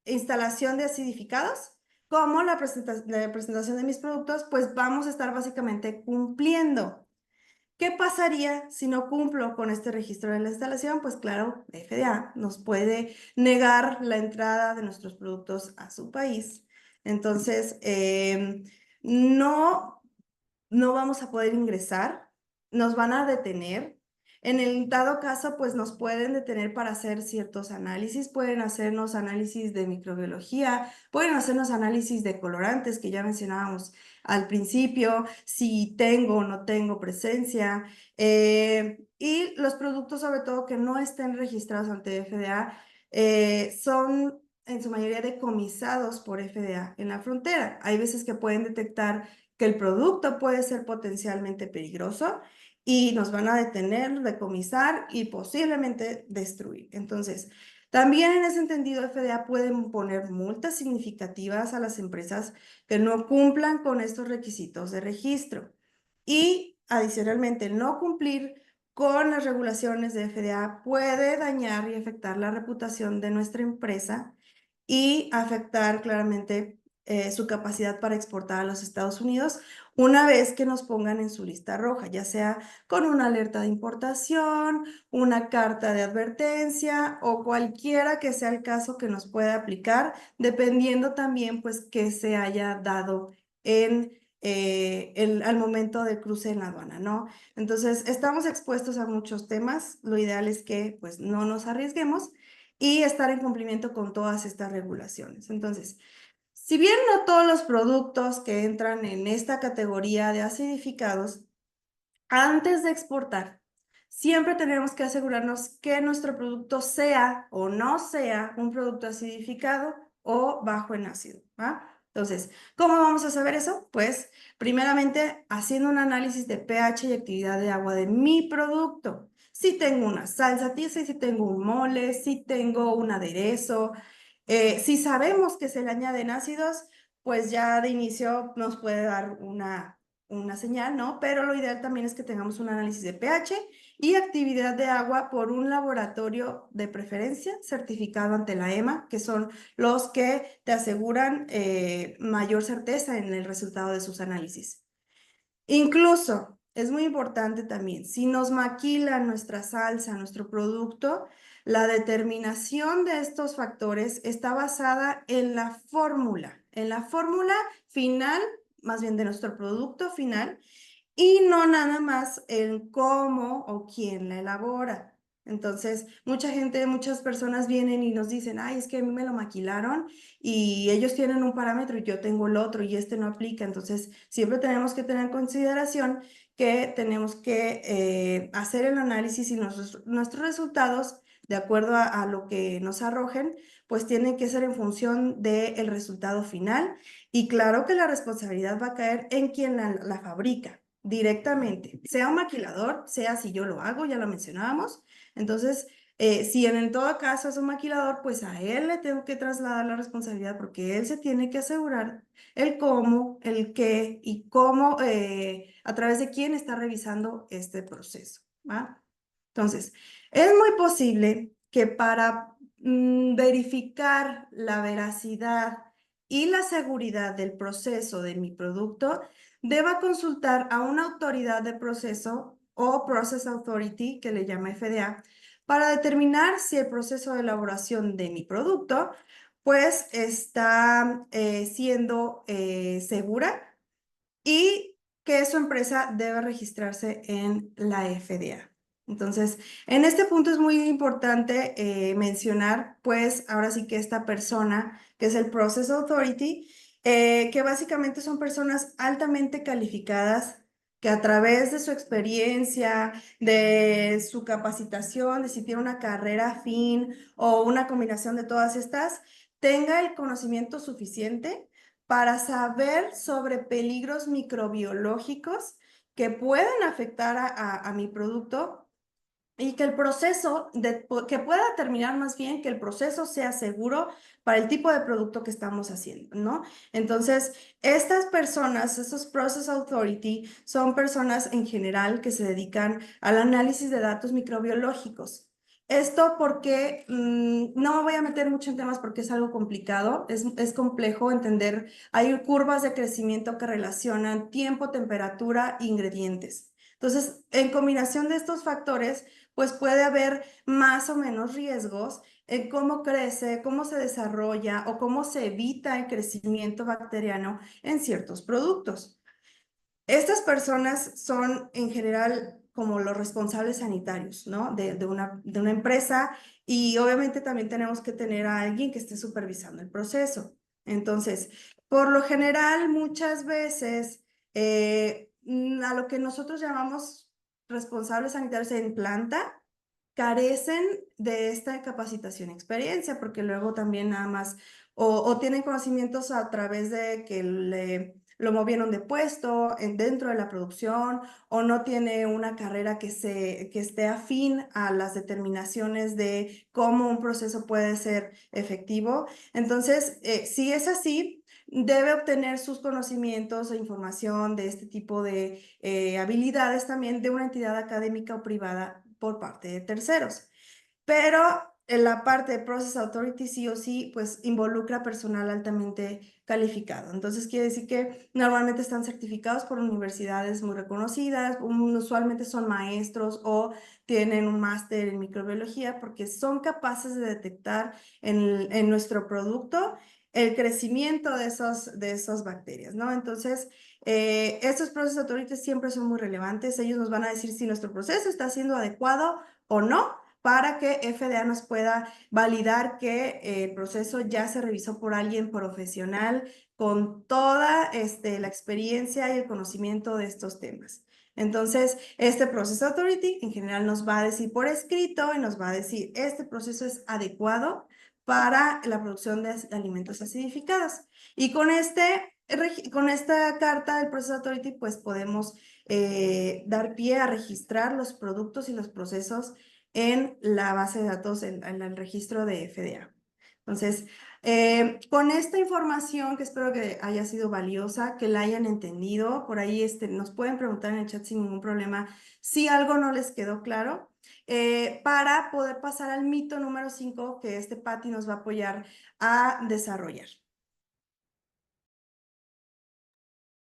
instalación de acidificados, como la presentación de mis productos, pues vamos a estar básicamente cumpliendo. ¿Qué pasaría si no cumplo con este registro de la instalación? Pues claro, la FDA nos puede negar la entrada de nuestros productos a su país. Entonces, no vamos a poder ingresar, nos van a detener. En el dado caso, pues nos pueden detener para hacer ciertos análisis, pueden hacernos análisis de microbiología, pueden hacernos análisis de colorantes que ya mencionábamos al principio, si tengo o no tengo presencia, y los productos sobre todo que no estén registrados ante FDA son en su mayoría decomisados por FDA en la frontera. Hay veces que pueden detectar que el producto puede ser potencialmente peligroso y nos van a detener, decomisar y posiblemente destruir. Entonces, también en ese entendido, FDA puede poner multas significativas a las empresas que no cumplan con estos requisitos de registro. Y adicionalmente, el no cumplir con las regulaciones de FDA puede dañar y afectar la reputación de nuestra empresa y afectar claramente su capacidad para exportar a los Estados Unidos una vez que nos pongan en su lista roja, ya sea con una alerta de importación, una carta de advertencia o cualquiera que sea el caso que nos pueda aplicar, dependiendo también pues que se haya dado al momento del cruce en la aduana, ¿no? Entonces, estamos expuestos a muchos temas. Lo ideal es que pues no nos arriesguemos y estar en cumplimiento con todas estas regulaciones. Entonces, si bien no todos los productos que entran en esta categoría de acidificados, antes de exportar, siempre tenemos que asegurarnos que nuestro producto sea o no sea un producto acidificado o bajo en ácido, ¿va? Entonces, ¿cómo vamos a saber eso? Pues, primeramente, haciendo un análisis de pH y actividad de agua de mi producto. Si tengo una salsa tiesa, si tengo un mole, si tengo un aderezo, si sabemos que se le añaden ácidos, pues ya de inicio nos puede dar una señal, ¿no? Pero lo ideal también es que tengamos un análisis de pH y actividad de agua por un laboratorio de preferencia certificado ante la EMA, que son los que te aseguran mayor certeza en el resultado de sus análisis. Incluso, es muy importante también, si nos maquila nuestra salsa, nuestro producto, la determinación de estos factores está basada en la fórmula final, más bien de nuestro producto final, y no nada más en cómo o quién la elabora. Entonces, muchas personas vienen y nos dicen, ay, es que a mí me lo maquilaron y ellos tienen un parámetro y yo tengo el otro y este no aplica. Entonces, siempre tenemos que tener en consideración que tenemos que hacer el análisis y nuestros resultados, de acuerdo a lo que nos arrojen, pues tienen que ser en función del resultado final. Y claro que la responsabilidad va a caer en quien la fabrica directamente, sea un maquilador, sea si yo lo hago, ya lo mencionábamos. Entonces, si en todo caso es un maquilador, pues a él le tengo que trasladar la responsabilidad porque él se tiene que asegurar el cómo, el qué y cómo, a través de quién está revisando este proceso, ¿va? Entonces, es muy posible que para verificar la veracidad y la seguridad del proceso de mi producto, deba consultar a una autoridad de proceso o Process Authority, que le llama FDA, para determinar si el proceso de elaboración de mi producto pues está siendo segura y que su empresa debe registrarse en la FDA. Entonces, en este punto es muy importante mencionar, pues, ahora sí que esta persona, que es el Process Authority, que básicamente son personas altamente calificadas que a través de su experiencia, de su capacitación, de si tiene una carrera afín o una combinación de todas estas, tenga el conocimiento suficiente para saber sobre peligros microbiológicos que pueden afectar a mi producto y que el proceso, que pueda determinar más bien que el proceso sea seguro para el tipo de producto que estamos haciendo, ¿no? Entonces, estas personas, esos Process Authority, son personas en general que se dedican al análisis de datos microbiológicos. Esto porque no me voy a meter mucho en temas porque es algo complicado, es complejo entender. Hay curvas de crecimiento que relacionan tiempo, temperatura e ingredientes. Entonces, en combinación de estos factores, pues puede haber más o menos riesgos en cómo crece, cómo se desarrolla o cómo se evita el crecimiento bacteriano en ciertos productos. Estas personas son en general como los responsables sanitarios, ¿no? De una empresa y obviamente también tenemos que tener a alguien que esté supervisando el proceso. Entonces, por lo general, muchas veces a lo que nosotros llamamos responsables sanitarios en planta, carecen de esta capacitación y experiencia, porque luego también nada más o tienen conocimientos a través de que lo movieron de puesto dentro de la producción o no tiene una carrera que esté afín a las determinaciones de cómo un proceso puede ser efectivo. Entonces, si es así, debe obtener sus conocimientos e información de este tipo de habilidades también de una entidad académica o privada por parte de terceros. Pero en la parte de Process Authority sí o sí, pues involucra personal altamente calificado. Entonces quiere decir que normalmente están certificados por universidades muy reconocidas, usualmente son maestros o tienen un máster en microbiología porque son capaces de detectar en nuestro producto el crecimiento de esas bacterias, ¿no? Entonces, estos Process Authorities siempre son muy relevantes. Ellos nos van a decir si nuestro proceso está siendo adecuado o no, para que FDA nos pueda validar que el proceso ya se revisó por alguien profesional con toda la experiencia y el conocimiento de estos temas. Entonces, este Process Authority en general nos va a decir por escrito y nos va a decir, este proceso es adecuado para la producción de alimentos acidificados. Y con esta carta del Process Authority, pues podemos dar pie a registrar los productos y los procesos en la base de datos, en el registro de FDA. Entonces, con esta información que espero que haya sido valiosa, que la hayan entendido, por ahí nos pueden preguntar en el chat sin ningún problema si algo no les quedó claro, para poder pasar al mito número 5 que Patty nos va a apoyar a desarrollar.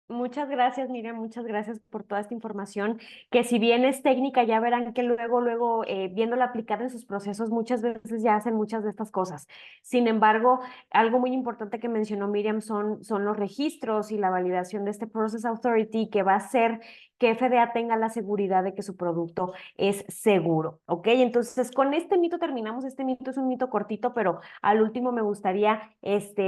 Muchas gracias, Miriam, muchas gracias por toda esta información, que si bien es técnica, ya verán que luego, viéndola aplicada en sus procesos, muchas veces ya hacen muchas de estas cosas. Sin embargo, algo muy importante que mencionó Miriam son los registros y la validación de este Process Authority, que va a hacer que FDA tenga la seguridad de que su producto es seguro, ¿ok? Entonces, con este mito terminamos. Este mito es un mito cortito, pero al último me gustaría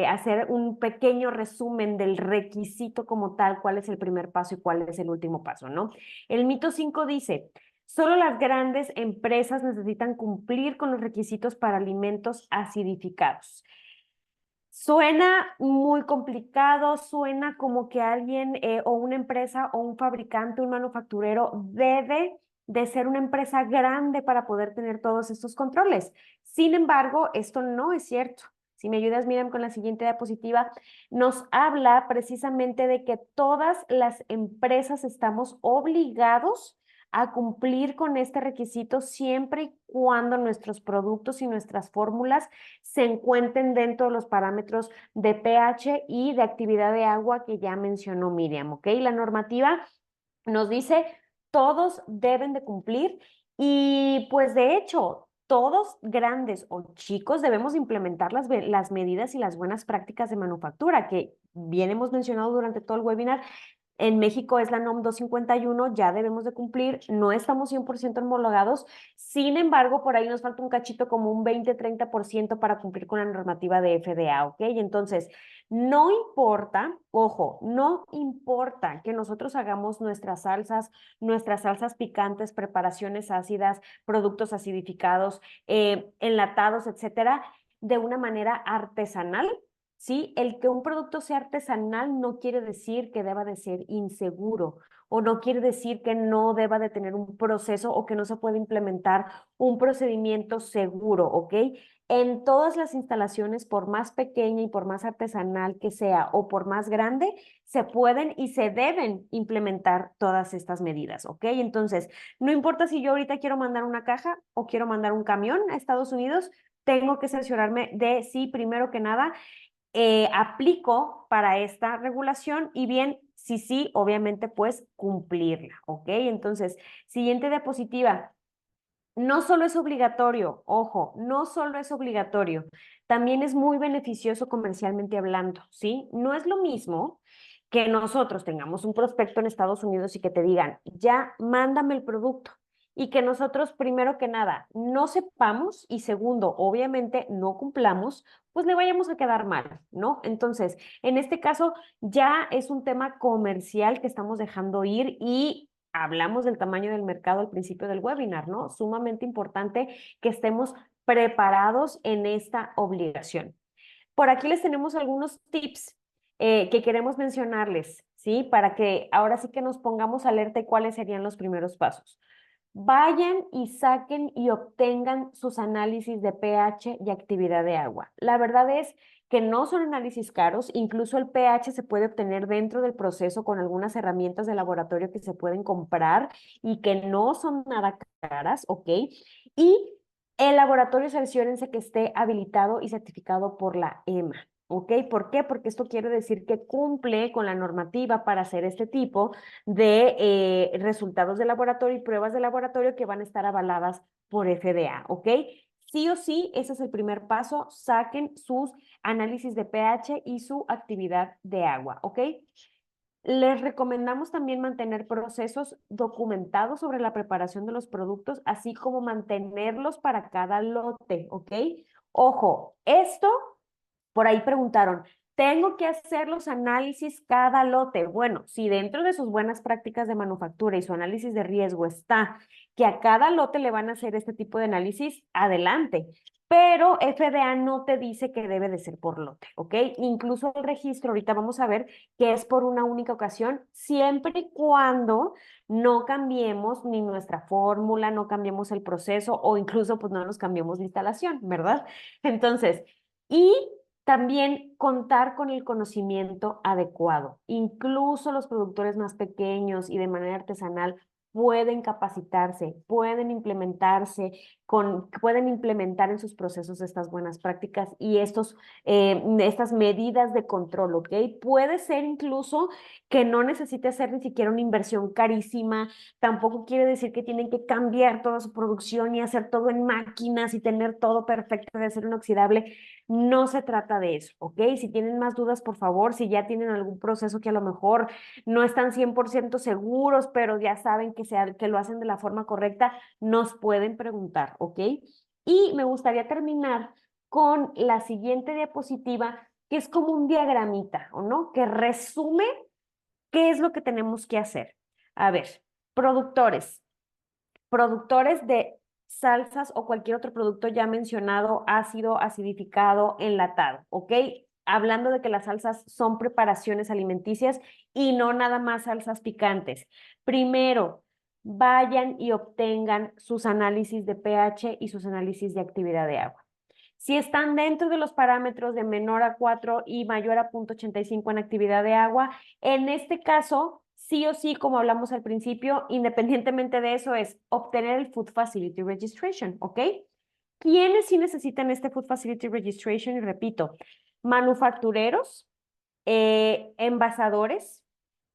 hacer un pequeño resumen del requisito como tal, cuál es el primer paso y cuál es el último paso, ¿no? El mito 5 dice, solo las grandes empresas necesitan cumplir con los requisitos para alimentos acidificados. Suena muy complicado, suena como que alguien o una empresa o un fabricante, un manufacturero debe de ser una empresa grande para poder tener todos estos controles. Sin embargo, esto no es cierto. Si me ayudas, Miriam, con la siguiente diapositiva, nos habla precisamente de que todas las empresas estamos obligados a cumplir con este requisito siempre y cuando nuestros productos y nuestras fórmulas se encuentren dentro de los parámetros de pH y de actividad de agua que ya mencionó Miriam, ¿ok? La normativa nos dice todos deben de cumplir y pues de hecho todos grandes o chicos debemos implementar las medidas y las buenas prácticas de manufactura que bien hemos mencionado durante todo el webinar. En México es la NOM 251, ya debemos de cumplir, no estamos 100% homologados, sin embargo, por ahí nos falta un cachito como un 20-30% para cumplir con la normativa de FDA, ¿ok? Entonces, no importa, ojo, no importa que nosotros hagamos nuestras salsas picantes, preparaciones ácidas, productos acidificados, enlatados, etcétera, de una manera artesanal. ¿Sí? El que un producto sea artesanal no quiere decir que deba de ser inseguro o no quiere decir que no deba de tener un proceso o que no se puede implementar un procedimiento seguro, ¿ok? En todas las instalaciones, por más pequeña y por más artesanal que sea o por más grande, se pueden y se deben implementar todas estas medidas, ¿ok? Entonces, no importa si yo ahorita quiero mandar una caja o quiero mandar un camión a Estados Unidos, tengo que cerciorarme de si, primero que nada, aplico para esta regulación y bien, si sí, obviamente pues cumplirla, ¿ok? Entonces, siguiente diapositiva. No solo es obligatorio, ojo, no solo es obligatorio, también es muy beneficioso comercialmente hablando, ¿sí? No es lo mismo que nosotros tengamos un prospecto en Estados Unidos y que te digan, ya, mándame el producto. Y que nosotros, primero que nada, no sepamos y segundo, obviamente, no cumplamos, pues le vayamos a quedar mal, ¿no? Entonces, en este caso, ya es un tema comercial que estamos dejando ir y hablamos del tamaño del mercado al principio del webinar, ¿no? Sumamente importante que estemos preparados en esta obligación. Por aquí les tenemos algunos tips que queremos mencionarles, ¿sí? Para que ahora sí que nos pongamos alerta y cuáles serían los primeros pasos. Vayan y saquen y obtengan sus análisis de pH y actividad de agua. La verdad es que no son análisis caros, incluso el pH se puede obtener dentro del proceso con algunas herramientas de laboratorio que se pueden comprar y que no son nada caras, ¿ok? Y El laboratorio cerciórense que esté habilitado y certificado por la EMA. ¿Ok? ¿Por qué? Porque esto quiere decir que cumple con la normativa para hacer este tipo de resultados de laboratorio y pruebas de laboratorio que van a estar avaladas por FDA. ¿Ok? Sí o sí, ese es el primer paso. Saquen sus análisis de pH y su actividad de agua. ¿Ok? Les recomendamos también mantener procesos documentados sobre la preparación de los productos, así como mantenerlos para cada lote, ¿ok? Ojo, esto, por ahí preguntaron, ¿tengo que hacer los análisis cada lote? Bueno, si dentro de sus buenas prácticas de manufactura y su análisis de riesgo está que a cada lote le van a hacer este tipo de análisis, adelante. Pero FDA no te dice que debe de ser por lote, ¿ok? Incluso el registro, ahorita vamos a ver que es por una única ocasión, siempre y cuando no cambiemos ni nuestra fórmula, no cambiemos el proceso o incluso pues no nos cambiemos de instalación, ¿verdad? Entonces, y también contar con el conocimiento adecuado. Incluso los productores más pequeños y de manera artesanal pueden capacitarse, pueden implementarse, pueden implementar en sus procesos estas buenas prácticas y estas medidas de control, ¿ok? Puede ser incluso que no necesite hacer ni siquiera una inversión carísima, tampoco quiere decir que tienen que cambiar toda su producción y hacer todo en máquinas y tener todo perfecto de acero inoxidable. No se trata de eso, ¿ok? Si tienen más dudas, por favor, si ya tienen algún proceso que a lo mejor no están 100% seguros, pero ya saben que lo hacen de la forma correcta, nos pueden preguntar, ¿ok? Y me gustaría terminar con la siguiente diapositiva, que es como un diagramita, ¿o no? Que resume qué es lo que tenemos que hacer. A ver, productores, productores de salsas o cualquier otro producto ya mencionado, ácido, acidificado, enlatado, ¿ok? Hablando de que las salsas son preparaciones alimenticias y no nada más salsas picantes. Primero, vayan y obtengan sus análisis de pH y sus análisis de actividad de agua. Si están dentro de los parámetros de menor a 4 y mayor a 0.85 en actividad de agua, en este caso, sí o sí, como hablamos al principio, independientemente de eso, es obtener el Food Facility Registration, ¿ok? ¿Quiénes sí necesitan este Food Facility Registration? Y repito, manufactureros, envasadores,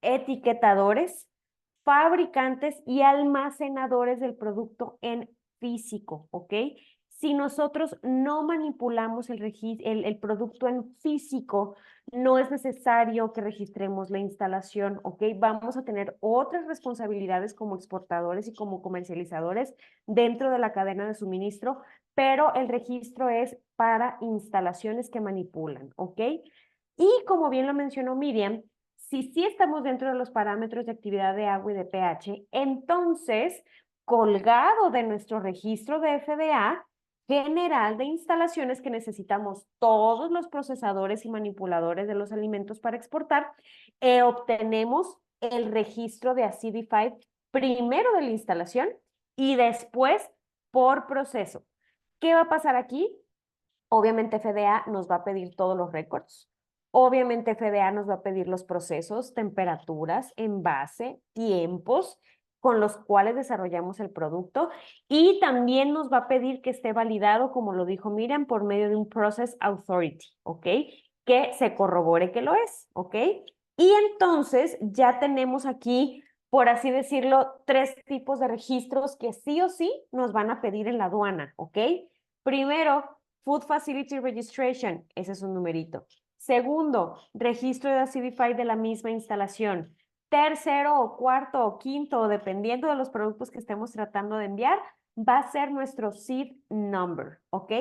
etiquetadores, fabricantes y almacenadores del producto en físico, ¿ok? Si nosotros no manipulamos el producto en físico, no es necesario que registremos la instalación, ¿ok? Vamos a tener otras responsabilidades como exportadores y como comercializadores dentro de la cadena de suministro, pero el registro es para instalaciones que manipulan, ¿ok? Y como bien lo mencionó Miriam, si sí estamos dentro de los parámetros de actividad de agua y de pH, entonces, colgado de nuestro registro de FDA general de instalaciones que necesitamos todos los procesadores y manipuladores de los alimentos para exportar, obtenemos el registro de Acidified primero de la instalación y después por proceso. ¿Qué va a pasar aquí? Obviamente FDA nos va a pedir todos los récords. Obviamente FDA nos va a pedir los procesos, temperaturas, envase, tiempos con los cuales desarrollamos el producto y también nos va a pedir que esté validado, como lo dijo Miriam, por medio de un Process Authority, ¿ok? Que se corrobore que lo es, ¿ok? Y entonces ya tenemos aquí, por así decirlo, 3 tipos de registros que sí o sí nos van a pedir en la aduana, ¿ok? Primero, Food Facility Registration, ese es un numerito. Segundo, registro de Acidify de la misma instalación. Tercero o cuarto o quinto, dependiendo de los productos que estemos tratando de enviar, va a ser nuestro seed number, ¿ok?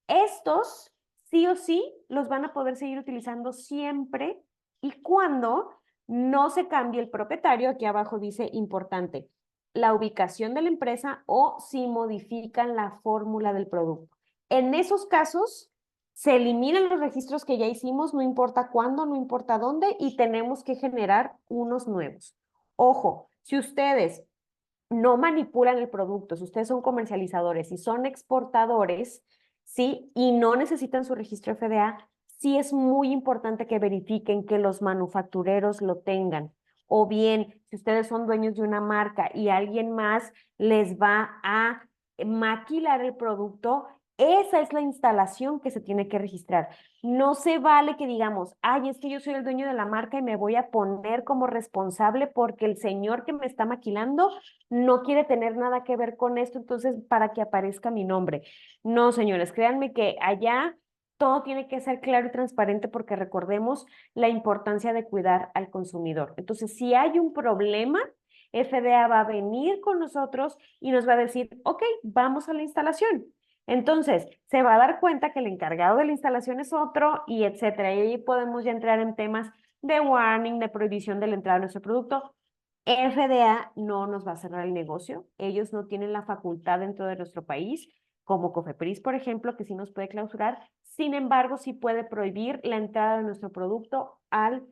Estos sí o sí los van a poder seguir utilizando siempre y cuando no se cambie el propietario, aquí abajo dice importante, la ubicación de la empresa o si modifican la fórmula del producto. En esos casos, se eliminan los registros que ya hicimos, no importa cuándo, no importa dónde, y tenemos que generar unos nuevos. Ojo, si ustedes no manipulan el producto, si ustedes son comercializadores, si son exportadores, ¿sí? Y no necesitan su registro FDA, sí es muy importante que verifiquen que los manufactureros lo tengan. O bien, si ustedes son dueños de una marca y alguien más les va a maquilar el producto, esa es la instalación que se tiene que registrar. No se vale que digamos, ay, es que yo soy el dueño de la marca y me voy a poner como responsable porque el señor que me está maquilando no quiere tener nada que ver con esto, entonces para que aparezca mi nombre. No, señores, créanme que allá todo tiene que ser claro y transparente porque recordemos la importancia de cuidar al consumidor. Entonces, si hay un problema, FDA va a venir con nosotros y nos va a decir, ok, vamos a la instalación. Entonces, se va a dar cuenta que el encargado de la instalación es otro y etcétera. Y ahí podemos ya entrar en temas de warning, de prohibición de la entrada de nuestro producto. FDA no nos va a cerrar el negocio. Ellos no tienen la facultad dentro de nuestro país, como Cofepris, por ejemplo, que sí nos puede clausurar. Sin embargo, sí puede prohibir la entrada de nuestro producto al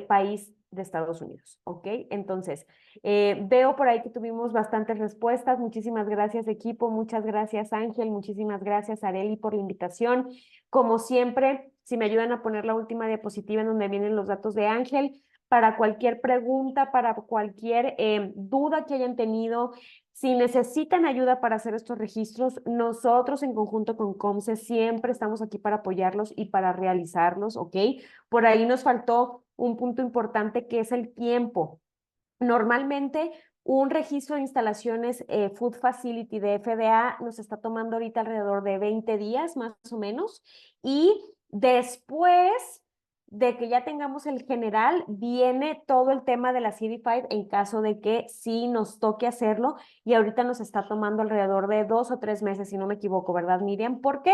país de Estados Unidos, ¿ok? Entonces, veo por ahí que tuvimos bastantes respuestas. Muchísimas gracias, equipo. Muchas gracias, Ángel. Muchísimas gracias, Areli, por la invitación. Como siempre, si me ayudan a poner la última diapositiva en donde vienen los datos de Ángel, para cualquier pregunta, para cualquier duda que hayan tenido, si necesitan ayuda para hacer estos registros, nosotros en conjunto con COMSE siempre estamos aquí para apoyarlos y para realizarlos, ¿ok? Por ahí nos faltó un punto importante que es el tiempo. Normalmente, un registro de instalaciones Food Facility de FDA nos está tomando ahorita alrededor de 20 días, más o menos, y después de que ya tengamos el general, viene todo el tema de la CD5 en caso de que sí nos toque hacerlo, y ahorita nos está tomando alrededor de 2 o 3 meses, si no me equivoco, ¿verdad, Miriam? ¿Por qué?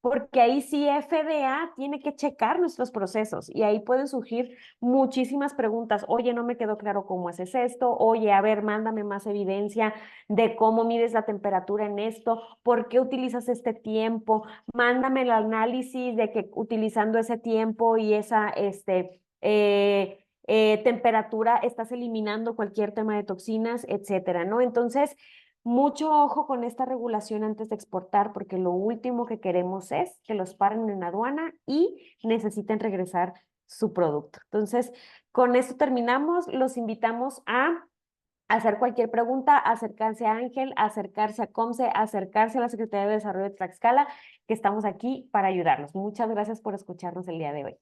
Porque ahí sí FDA tiene que checar nuestros procesos y ahí pueden surgir muchísimas preguntas. Oye, no me quedó claro cómo haces esto. Oye, a ver, mándame más evidencia de cómo mides la temperatura en esto. ¿Por qué utilizas este tiempo? Mándame el análisis de que utilizando ese tiempo y esa, temperatura estás eliminando cualquier tema de toxinas, etcétera, ¿no? Entonces, mucho ojo con esta regulación antes de exportar, porque lo último que queremos es que los paren en aduana y necesiten regresar su producto. Entonces, con esto terminamos. Los invitamos a hacer cualquier pregunta, acercarse a Ángel, acercarse a COMSE, acercarse a la Secretaría de Desarrollo de Tlaxcala, que estamos aquí para ayudarlos. Muchas gracias por escucharnos el día de hoy.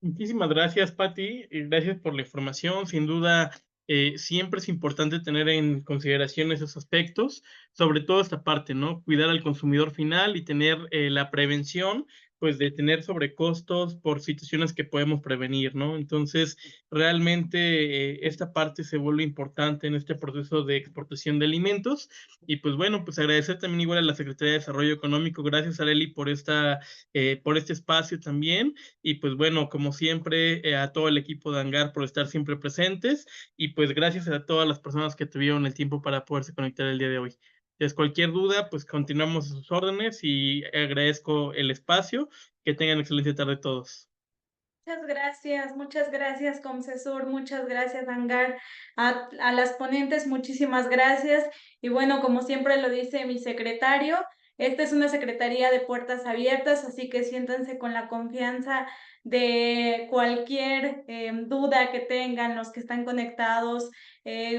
Muchísimas gracias, Patti. Gracias por la información. Sin duda, siempre es importante tener en consideración esos aspectos, sobre todo esta parte, ¿no? Cuidar al consumidor final y tener la prevención, pues de tener sobrecostos por situaciones que podemos prevenir, ¿no? Entonces, realmente esta parte se vuelve importante en este proceso de exportación de alimentos. Y pues bueno, pues agradecer también igual a la Secretaría de Desarrollo Económico. Gracias, Areli, por este espacio también. Y pues bueno, como siempre, a todo el equipo de Hangar por estar siempre presentes y pues gracias a todas las personas que tuvieron el tiempo para poderse conectar el día de hoy. Entonces, cualquier duda, pues continuamos a sus órdenes y agradezco el espacio. Que tengan excelente tarde todos. Muchas gracias, Comcesur, muchas gracias, Hangar, a las ponentes, muchísimas gracias. Y bueno, como siempre lo dice mi secretario, esta es una secretaría de puertas abiertas, así que siéntanse con la confianza de cualquier duda que tengan los que están conectados,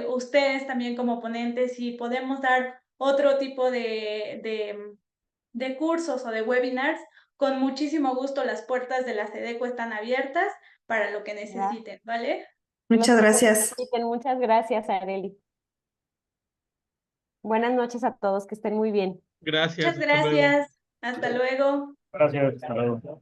ustedes también como ponentes, y podemos dar otro tipo de cursos o de webinars. Con muchísimo gusto, las puertas de la SEDECO están abiertas para lo que necesiten, ¿vale? Los Muchas que se gracias. necesiten. Muchas gracias, Areli. Buenas noches a todos, que estén muy bien. Gracias, Muchas hasta luego. gracias. Hasta luego. Gracias, hasta luego.